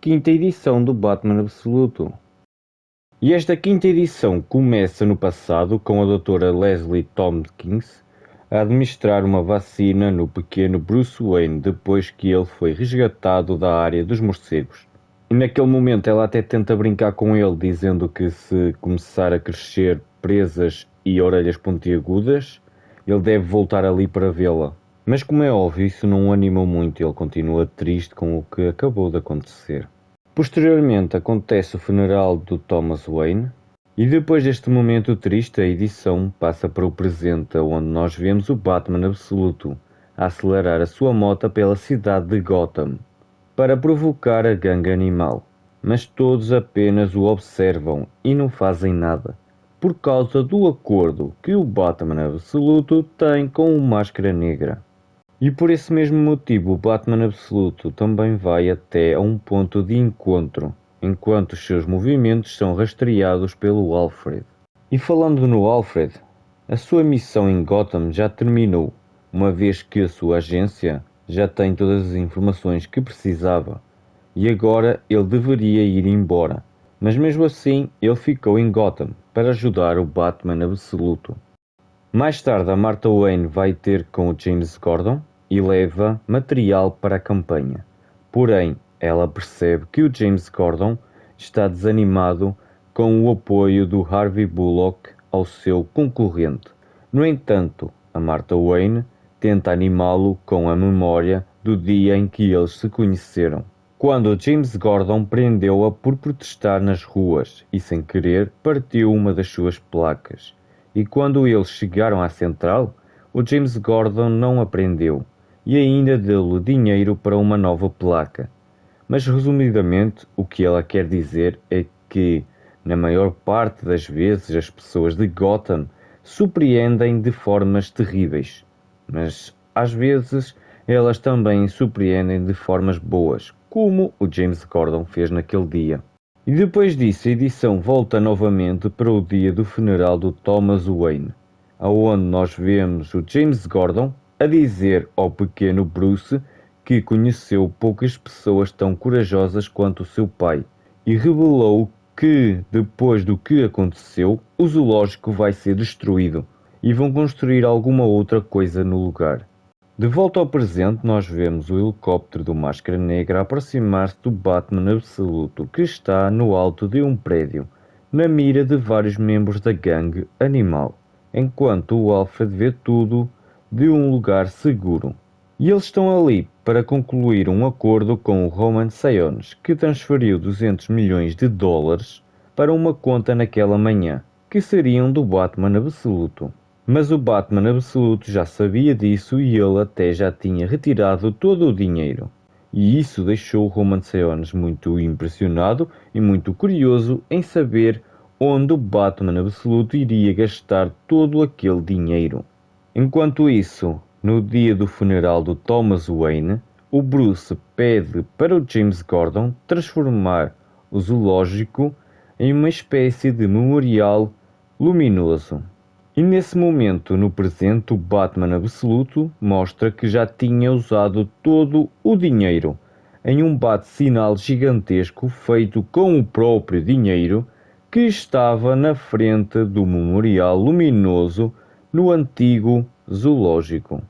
Quinta edição do Batman Absoluto. E esta quinta edição começa no passado com a doutora Leslie Tompkins a administrar uma vacina no pequeno Bruce Wayne depois que ele foi resgatado da área dos morcegos. E naquele momento ela até tenta brincar com ele, dizendo que se começar a crescer presas e orelhas pontiagudas, ele deve voltar ali para vê-la. Mas como é óbvio, isso não o animou muito e ele continua triste com o que acabou de acontecer. Posteriormente acontece o funeral do Thomas Wayne e depois deste momento triste a edição passa para o presente onde nós vemos o Batman absoluto a acelerar a sua moto pela cidade de Gotham para provocar a gangue animal, mas todos apenas o observam e não fazem nada, por causa do acordo que o Batman Absoluto tem com o Máscara Negra. E por esse mesmo motivo, o Batman Absoluto também vai até a um ponto de encontro, enquanto os seus movimentos são rastreados pelo Alfred. E falando no Alfred, a sua missão em Gotham já terminou, uma vez que a sua agência já tem todas as informações que precisava, e agora ele deveria ir embora. Mas mesmo assim, ele ficou em Gotham para ajudar o Batman Absoluto. Mais tarde, a Martha Wayne vai ter com o James Gordon e leva material para a campanha. Porém, ela percebe que o James Gordon está desanimado com o apoio do Harvey Bullock ao seu concorrente. No entanto, a Martha Wayne tenta animá-lo com a memória do dia em que eles se conheceram, quando James Gordon prendeu-a por protestar nas ruas e, sem querer, partiu uma das suas placas. E quando eles chegaram à central, o James Gordon não a prendeu e ainda deu-lhe dinheiro para uma nova placa. Mas resumidamente, o que ela quer dizer é que, na maior parte das vezes, as pessoas de Gotham surpreendem de formas terríveis, mas às vezes elas também surpreendem de formas boas, como o James Gordon fez naquele dia. E depois disso, a edição volta novamente para o dia do funeral do Thomas Wayne, aonde nós vemos o James Gordon a dizer ao pequeno Bruce que conheceu poucas pessoas tão corajosas quanto o seu pai, e revelou que, depois do que aconteceu, o zoológico vai ser destruído e vão construir alguma outra coisa no lugar. De volta ao presente, nós vemos o helicóptero do Máscara Negra aproximar-se do Batman Absoluto, que está no alto de um prédio, na mira de vários membros da gangue animal, enquanto o Alfred vê tudo de um lugar seguro. E eles estão ali para concluir um acordo com o Roman Sionis, que transferiu 200 milhões de dólares para uma conta naquela manhã, que seriam do Batman Absoluto. Mas o Batman Absoluto já sabia disso e ele até já tinha retirado todo o dinheiro. E isso deixou o Roman Sionis muito impressionado e muito curioso em saber onde o Batman Absoluto iria gastar todo aquele dinheiro. Enquanto isso, no dia do funeral do Thomas Wayne, o Bruce pede para o James Gordon transformar o zoológico em uma espécie de memorial luminoso. E nesse momento, no presente, o Batman Absoluto mostra que já tinha usado todo o dinheiro em um bate-sinal gigantesco feito com o próprio dinheiro que estava na frente do memorial luminoso no antigo zoológico,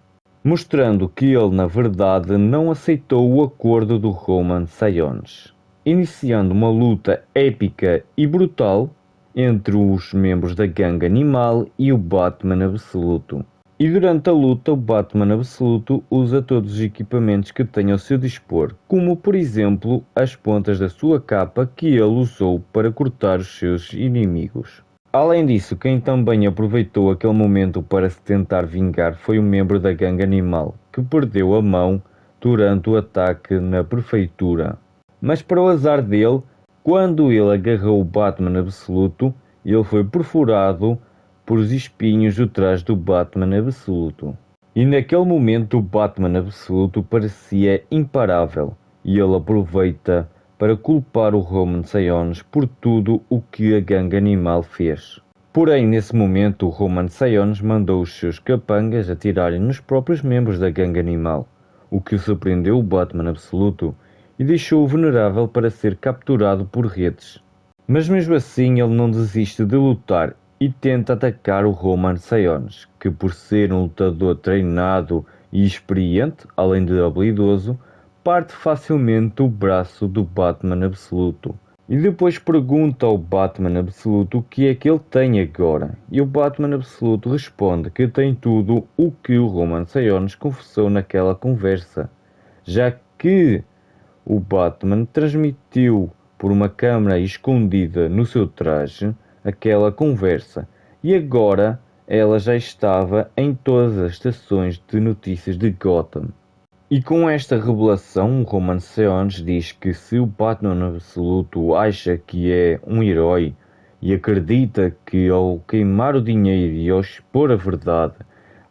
mostrando que ele na verdade não aceitou o acordo do Roman Sionis, iniciando uma luta épica e brutal entre os membros da gangue animal e o Batman Absoluto. E durante a luta, o Batman Absoluto usa todos os equipamentos que tem ao seu dispor, como por exemplo as pontas da sua capa que ele usou para cortar os seus inimigos. Além disso, quem também aproveitou aquele momento para se tentar vingar foi um membro da gangue animal, que perdeu a mão durante o ataque na prefeitura. Mas para o azar dele, quando ele agarrou o Batman Absoluto, ele foi perfurado por os espinhos do traje do Batman Absoluto. E naquele momento o Batman Absoluto parecia imparável, e ele aproveita para culpar o Roman Sionis por tudo o que a gangue animal fez. Porém, nesse momento, o Roman Sionis mandou os seus capangas atirarem nos próprios membros da gangue animal, o que surpreendeu o Batman Absoluto e deixou-o vulnerável para ser capturado por redes. Mas mesmo assim ele não desiste de lutar e tenta atacar o Roman Sionis, que por ser um lutador treinado e experiente, além de habilidoso, parte facilmente o braço do Batman Absoluto. E depois pergunta ao Batman Absoluto o que é que ele tem agora. E o Batman Absoluto responde que tem tudo o que o Roman Sionis confessou naquela conversa, já que o Batman transmitiu por uma câmara escondida no seu traje aquela conversa, e agora ela já estava em todas as estações de notícias de Gotham. E com esta revelação, o Roman Siones diz que se o Batman Absoluto acha que é um herói e acredita que ao queimar o dinheiro e ao expor a verdade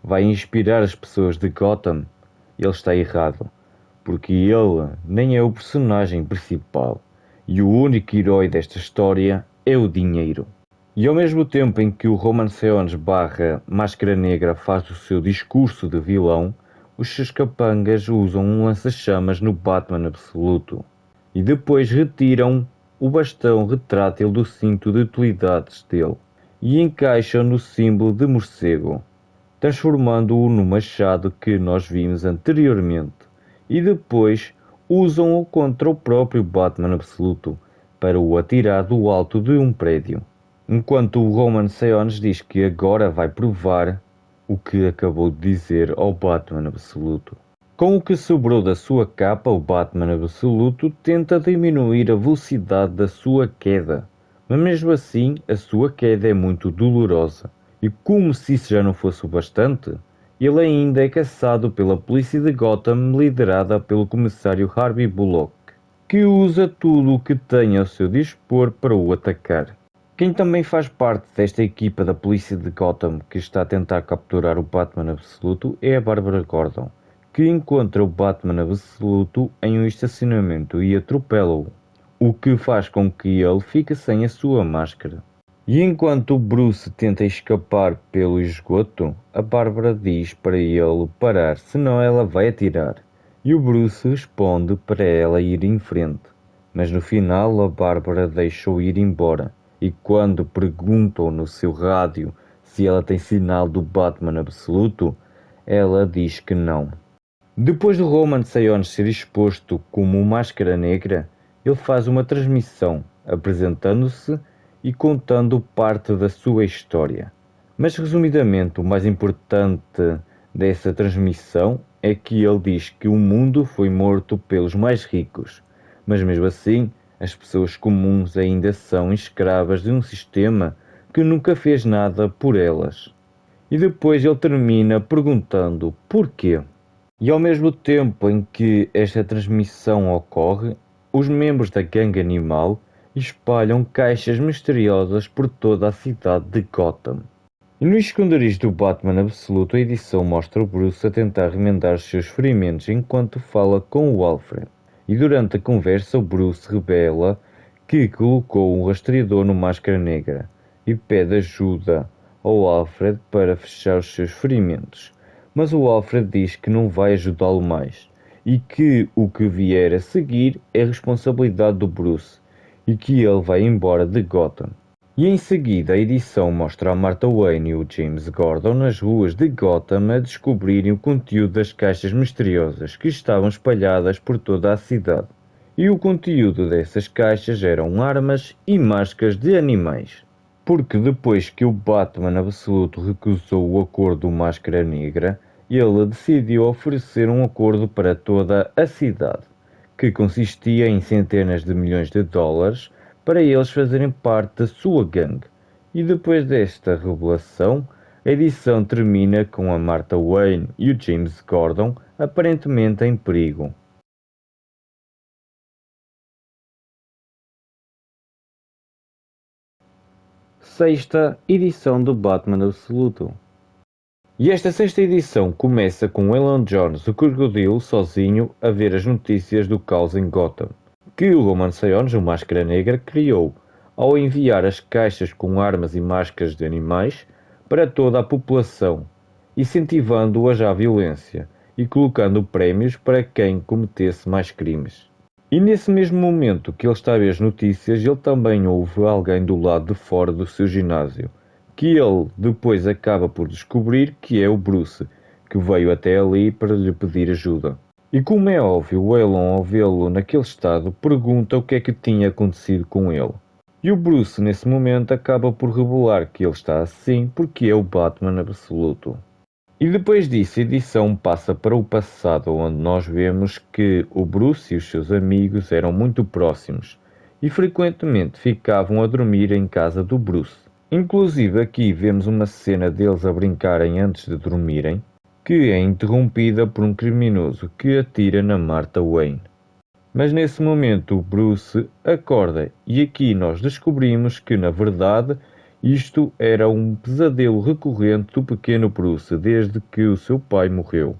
vai inspirar as pessoas de Gotham, ele está errado, porque ele nem é o personagem principal e o único herói desta história é o dinheiro. E ao mesmo tempo em que o Roman Siones barra Máscara Negra faz o seu discurso de vilão, os seus capangas usam um lança-chamas no Batman Absoluto e depois retiram o bastão retrátil do cinto de utilidades dele e encaixam no símbolo de morcego, transformando-o no machado que nós vimos anteriormente, e depois usam-o contra o próprio Batman Absoluto para o atirar do alto de um prédio. Enquanto o Roman Siones diz que agora vai provar o que acabou de dizer ao Batman Absoluto. Com o que sobrou da sua capa, o Batman Absoluto tenta diminuir a velocidade da sua queda, mas mesmo assim a sua queda é muito dolorosa. E como se isso já não fosse o bastante, ele ainda é caçado pela polícia de Gotham liderada pelo comissário Harvey Bullock, que usa tudo o que tem ao seu dispor para o atacar. Quem também faz parte desta equipa da polícia de Gotham que está a tentar capturar o Batman Absoluto é a Bárbara Gordon, que encontra o Batman Absoluto em um estacionamento e atropela-o, o que faz com que ele fique sem a sua máscara. E enquanto o Bruce tenta escapar pelo esgoto, a Bárbara diz para ele parar, senão ela vai atirar. E o Bruce responde para ela ir em frente. Mas no final a Bárbara deixa-o ir embora. E quando perguntam no seu rádio se ela tem sinal do Batman Absoluto, ela diz que não. Depois do Roman Siones ser exposto como Máscara Negra, ele faz uma transmissão, apresentando-se e contando parte da sua história. Mas resumidamente, o mais importante dessa transmissão é que ele diz que o mundo foi morto pelos mais ricos, mas mesmo assim, as pessoas comuns ainda são escravas de um sistema que nunca fez nada por elas. E depois ele termina perguntando porquê. E ao mesmo tempo em que esta transmissão ocorre, os membros da gangue animal espalham caixas misteriosas por toda a cidade de Gotham. E no esconderijo do Batman Absoluto, a edição mostra o Bruce a tentar remendar os seus ferimentos enquanto fala com o Alfred. E durante a conversa, o Bruce revela que colocou um rastreador no Máscara Negra e pede ajuda ao Alfred para fechar os seus ferimentos. Mas o Alfred diz que não vai ajudá-lo mais e que o que vier a seguir é responsabilidade do Bruce e que ele vai embora de Gotham. E em seguida a edição mostra a Martha Wayne e o James Gordon nas ruas de Gotham a descobrirem o conteúdo das caixas misteriosas que estavam espalhadas por toda a cidade. E o conteúdo dessas caixas eram armas e máscaras de animais. Porque depois que o Batman Absoluto recusou o acordo Máscara Negra, ele decidiu oferecer um acordo para toda a cidade, que consistia em centenas de milhões de dólares para eles fazerem parte da sua gangue. E depois desta revelação, a edição termina com a Martha Wayne e o James Gordon aparentemente em perigo. Sexta edição do Batman Absoluto. E esta sexta edição começa com Elon Jones, o crocodilo, sozinho, a ver as notícias do caos em Gotham, que o Roman Siones, o Máscara Negra, criou, ao enviar as caixas com armas e máscaras de animais para toda a população, incentivando-as à violência e colocando prémios para quem cometesse mais crimes. E nesse mesmo momento que ele está a ver as notícias, ele também ouve alguém do lado de fora do seu ginásio, que ele depois acaba por descobrir que é o Bruce, que veio até ali para lhe pedir ajuda. E como é óbvio, o Elon, ao vê-lo naquele estado, pergunta o que é que tinha acontecido com ele. E o Bruce, nesse momento, acaba por revelar que ele está assim porque é o Batman Absoluto. E depois disso, a edição passa para o passado, onde nós vemos que o Bruce e os seus amigos eram muito próximos e frequentemente ficavam a dormir em casa do Bruce. Inclusive aqui vemos uma cena deles a brincarem antes de dormirem, que é interrompida por um criminoso que atira na Martha Wayne. Mas nesse momento o Bruce acorda e aqui nós descobrimos que, na verdade, isto era um pesadelo recorrente do pequeno Bruce desde que o seu pai morreu.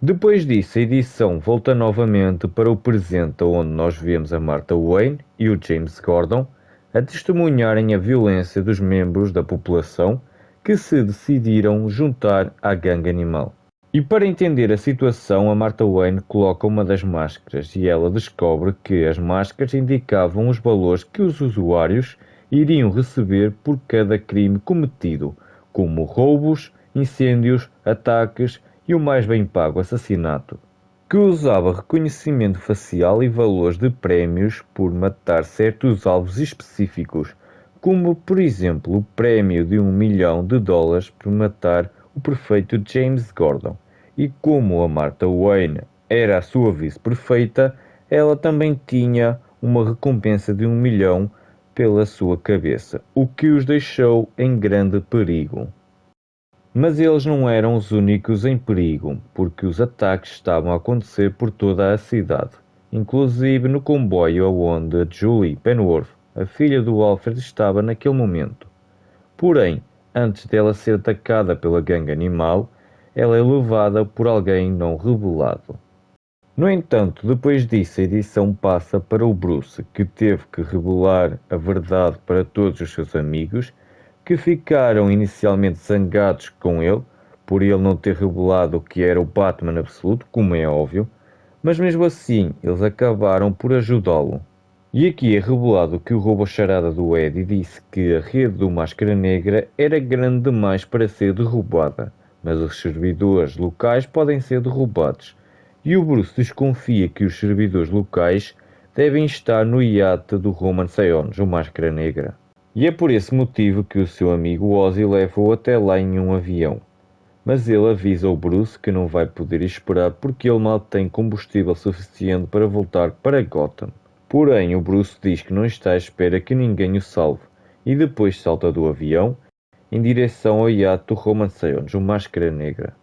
Depois disso, a edição volta novamente para o presente, onde nós vemos a Martha Wayne e o James Gordon a testemunharem a violência dos membros da população que se decidiram juntar à gangue animal. E para entender a situação, a Martha Wayne coloca uma das máscaras e ela descobre que as máscaras indicavam os valores que os usuários iriam receber por cada crime cometido, como roubos, incêndios, ataques e o mais bem pago assassinato, que usava reconhecimento facial e valores de prémios por matar certos alvos específicos, como por exemplo o prémio de $1 milhão por matar o prefeito James Gordon. E como a Martha Wayne era a sua vice perfeita, ela também tinha uma recompensa de $1 milhão pela sua cabeça, o que os deixou em grande perigo. Mas eles não eram os únicos em perigo, porque os ataques estavam a acontecer por toda a cidade, inclusive no comboio onde a Julie Penworth, a filha do Alfred, estava naquele momento. Porém, antes dela ser atacada pela gangue animal, ela é levada por alguém não revelado. No entanto, depois disso, a edição passa para o Bruce, que teve que revelar a verdade para todos os seus amigos, que ficaram inicialmente zangados com ele, por ele não ter revelado o que era o Batman absoluto, como é óbvio, mas mesmo assim eles acabaram por ajudá-lo. E aqui é revelado que o roubo-charada do Eddie disse que a rede do Máscara Negra era grande demais para ser derrubada, mas os servidores locais podem ser derrubados. E o Bruce desconfia que os servidores locais devem estar no iate do Roman Sionis, o Máscara Negra. E é por esse motivo que o seu amigo Ozzy leva-o até lá em um avião. Mas ele avisa o Bruce que não vai poder esperar porque ele mal tem combustível suficiente para voltar para Gotham. Porém, o Bruce diz que não está à espera que ninguém o salve e depois salta do avião em direção ao iate do Roman Sionis, o Máscara Negra.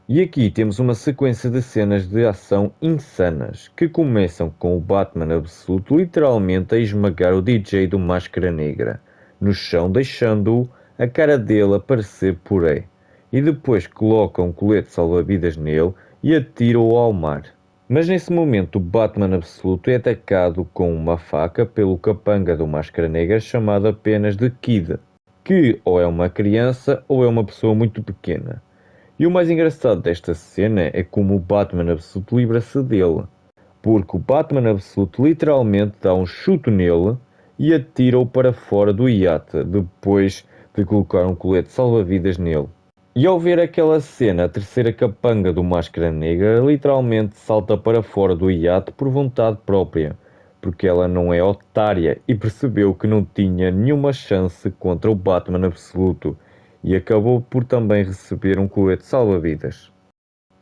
E aqui temos uma sequência de cenas de ação insanas, que começam com o Batman absoluto literalmente a esmagar o DJ do Máscara Negra no chão, deixando-o a cara dele a parecer puré, e depois colocam um colete salva-vidas nele e atiram-o ao mar. Mas nesse momento o Batman absoluto é atacado com uma faca pelo capanga do Máscara Negra chamado apenas de Kid, que ou é uma criança ou é uma pessoa muito pequena. E o mais engraçado desta cena é como o Batman absoluto livra-se dele, porque o Batman absoluto literalmente dá um chute nele e atira-o para fora do iate, depois de colocar um colete salva-vidas nele. E ao ver aquela cena, a terceira capanga do Máscara Negra literalmente salta para fora do iate por vontade própria, porque ela não é otária e percebeu que não tinha nenhuma chance contra o Batman absoluto e acabou por também receber um colete salva-vidas.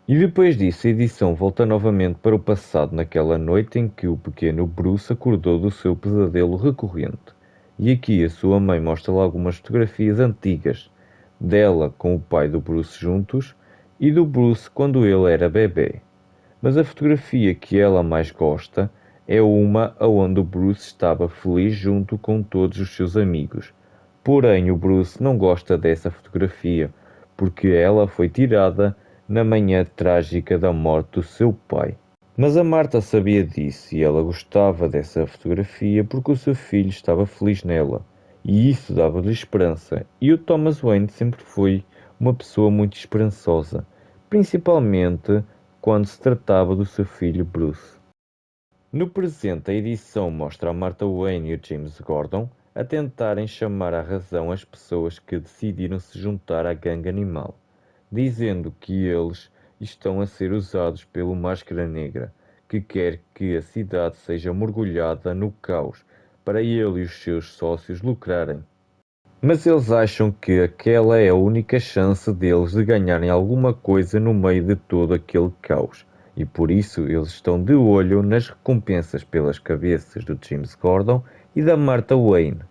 E depois disso, a edição volta novamente para o passado naquela noite em que o pequeno Bruce acordou do seu pesadelo recorrente. E aqui a sua mãe mostra-lhe algumas fotografias antigas, dela com o pai do Bruce juntos e do Bruce quando ele era bebê. Mas a fotografia que ela mais gosta é uma onde o Bruce estava feliz junto com todos os seus amigos. Porém, o Bruce não gosta dessa fotografia, porque ela foi tirada na manhã trágica da morte do seu pai. Mas a Marta sabia disso e ela gostava dessa fotografia porque o seu filho estava feliz nela, e isso dava-lhe esperança. E o Thomas Wayne sempre foi uma pessoa muito esperançosa, principalmente quando se tratava do seu filho Bruce. No presente, a edição mostra a Martha Wayne e o James Gordon a tentarem chamar à razão as pessoas que decidiram se juntar à gangue animal, dizendo que eles estão a ser usados pelo Máscara Negra, que quer que a cidade seja mergulhada no caos para ele e os seus sócios lucrarem. Mas eles acham que aquela é a única chance deles de ganharem alguma coisa no meio de todo aquele caos, e por isso eles estão de olho nas recompensas pelas cabeças do James Gordon e da Martha Wayne.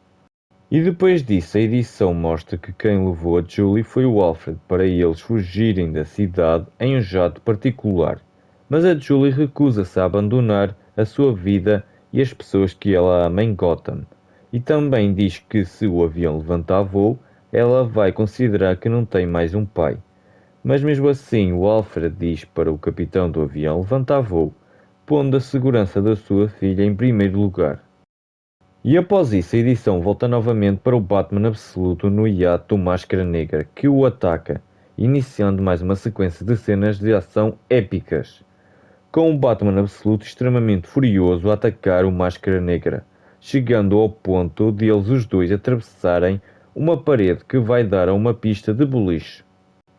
E depois disso, a edição mostra que quem levou a Julie foi o Alfred para eles fugirem da cidade em um jato particular. Mas a Julie recusa-se a abandonar a sua vida e as pessoas que ela ama em Gotham. E também diz que se o avião levantar voo, ela vai considerar que não tem mais um pai. Mas mesmo assim, o Alfred diz para o capitão do avião levantar voo, pondo a segurança da sua filha em primeiro lugar. E após isso, a edição volta novamente para o Batman absoluto no iate do Máscara Negra, que o ataca, iniciando mais uma sequência de cenas de ação épicas, com o Batman absoluto extremamente furioso a atacar o Máscara Negra, chegando ao ponto de eles os dois atravessarem uma parede que vai dar a uma pista de boliche.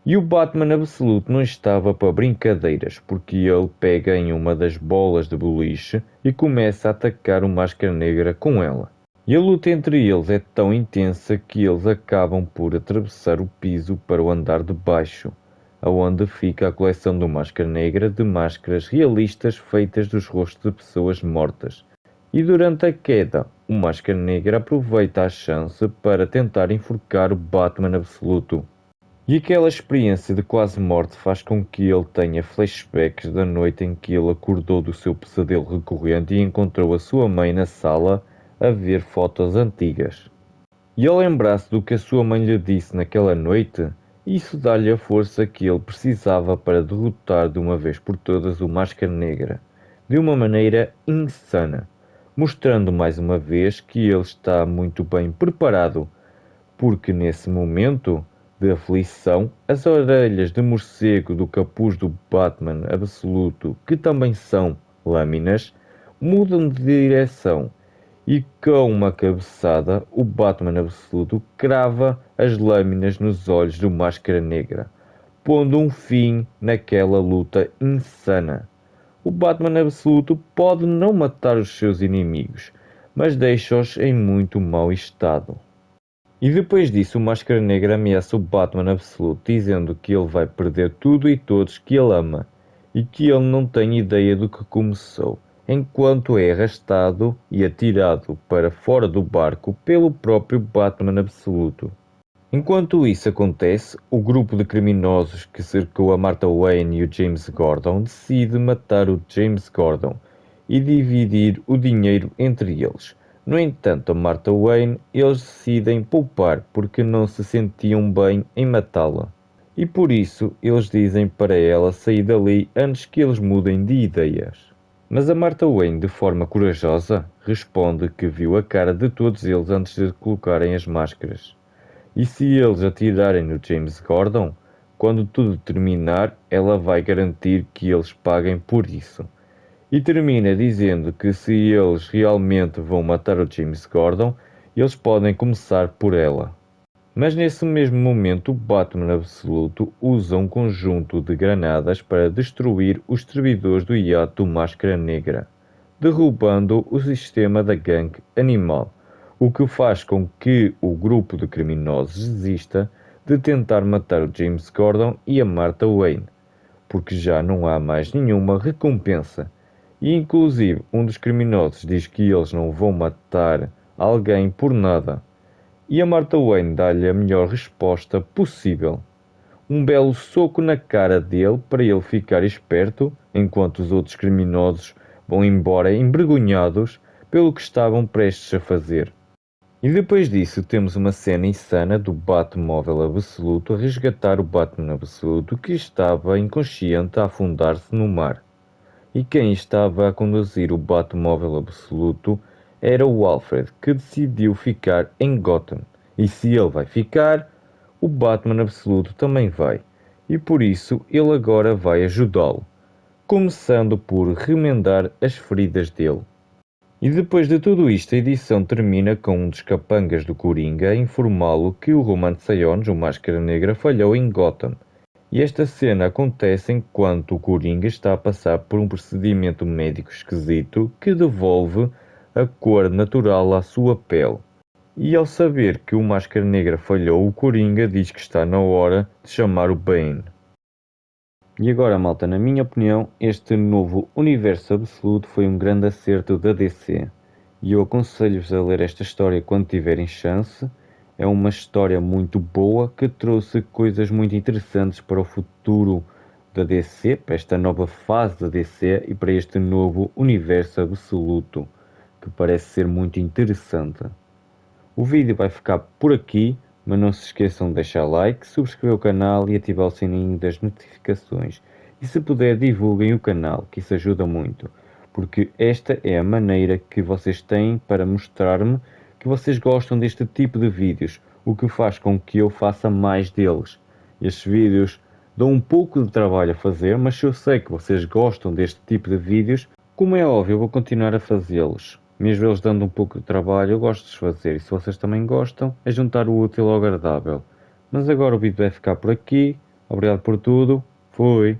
E o Batman absoluto não estava para brincadeiras, porque ele pega em uma das bolas de boliche e começa a atacar o Máscara Negra com ela. E a luta entre eles é tão intensa que eles acabam por atravessar o piso para o andar de baixo, aonde fica a coleção do Máscara Negra de máscaras realistas feitas dos rostos de pessoas mortas. E durante a queda, o Máscara Negra aproveita a chance para tentar enforcar o Batman absoluto. E aquela experiência de quase morte faz com que ele tenha flashbacks da noite em que ele acordou do seu pesadelo recorrente e encontrou a sua mãe na sala a ver fotos antigas. E ao lembrar-se do que a sua mãe lhe disse naquela noite, isso dá-lhe a força que ele precisava para derrotar de uma vez por todas o Máscara Negra, de uma maneira insana, mostrando mais uma vez que ele está muito bem preparado, porque nesse momento de aflição, as orelhas de morcego do capuz do Batman absoluto, que também são lâminas, mudam de direção e com uma cabeçada o Batman absoluto crava as lâminas nos olhos do Máscara Negra, pondo um fim naquela luta insana. O Batman absoluto pode não matar os seus inimigos, mas deixa-os em muito mau estado. E depois disso, o Máscara Negra ameaça o Batman absoluto, dizendo que ele vai perder tudo e todos que ele ama, e que ele não tem ideia do que começou, enquanto é arrastado e atirado para fora do barco pelo próprio Batman absoluto. Enquanto isso acontece, o grupo de criminosos que cercou a Martha Wayne e o James Gordon decide matar o James Gordon e dividir o dinheiro entre eles. No entanto, a Martha Wayne eles decidem poupar porque não se sentiam bem em matá-la. E por isso eles dizem para ela sair dali antes que eles mudem de ideias. Mas a Martha Wayne, de forma corajosa, responde que viu a cara de todos eles antes de colocarem as máscaras. E se eles atirarem no James Gordon, quando tudo terminar, ela vai garantir que eles paguem por isso. E termina dizendo que se eles realmente vão matar o James Gordon, eles podem começar por ela. Mas nesse mesmo momento, o Batman absoluto usa um conjunto de granadas para destruir os servidores do iate do Máscara Negra, derrubando o sistema da gangue animal, o que faz com que o grupo de criminosos desista de tentar matar o James Gordon e a Martha Wayne, porque já não há mais nenhuma recompensa. E inclusive um dos criminosos diz que eles não vão matar alguém por nada. E a Martha Wayne dá-lhe a melhor resposta possível. Um belo soco na cara dele para ele ficar esperto, enquanto os outros criminosos vão embora envergonhados pelo que estavam prestes a fazer. E depois disso temos uma cena insana do Batmóvel absoluto a resgatar o Batman absoluto que estava inconsciente a afundar-se no mar. E quem estava a conduzir o Batmóvel absoluto era o Alfred, que decidiu ficar em Gotham. E se ele vai ficar, o Batman absoluto também vai. E por isso ele agora vai ajudá-lo, começando por remendar as feridas dele. E depois de tudo isto, a edição termina com um dos capangas do Coringa a informá-lo que o Roman Siones, o Máscara Negra, falhou em Gotham. E esta cena acontece enquanto o Coringa está a passar por um procedimento médico esquisito que devolve a cor natural à sua pele. E ao saber que o Máscara Negra falhou, o Coringa diz que está na hora de chamar o Bane. E agora, malta, na minha opinião, este novo universo absoluto foi um grande acerto da DC. e eu aconselho-vos a ler esta história quando tiverem chance. É uma história muito boa que trouxe coisas muito interessantes para o futuro da DC, para esta nova fase da DC e para este novo universo absoluto, que parece ser muito interessante. O vídeo vai ficar por aqui, mas não se esqueçam de deixar like, subscrever o canal e ativar o sininho das notificações. E se puder, divulguem o canal, que isso ajuda muito, porque esta é a maneira que vocês têm para mostrar-me que vocês gostam deste tipo de vídeos, o que faz com que eu faça mais deles. Estes vídeos dão um pouco de trabalho a fazer, mas se eu sei que vocês gostam deste tipo de vídeos, como é óbvio, eu vou continuar a fazê-los. Mesmo eles dando um pouco de trabalho, eu gosto de os fazer. E se vocês também gostam, é juntar o útil ao agradável. Mas agora o vídeo vai ficar por aqui. Obrigado por tudo. Fui.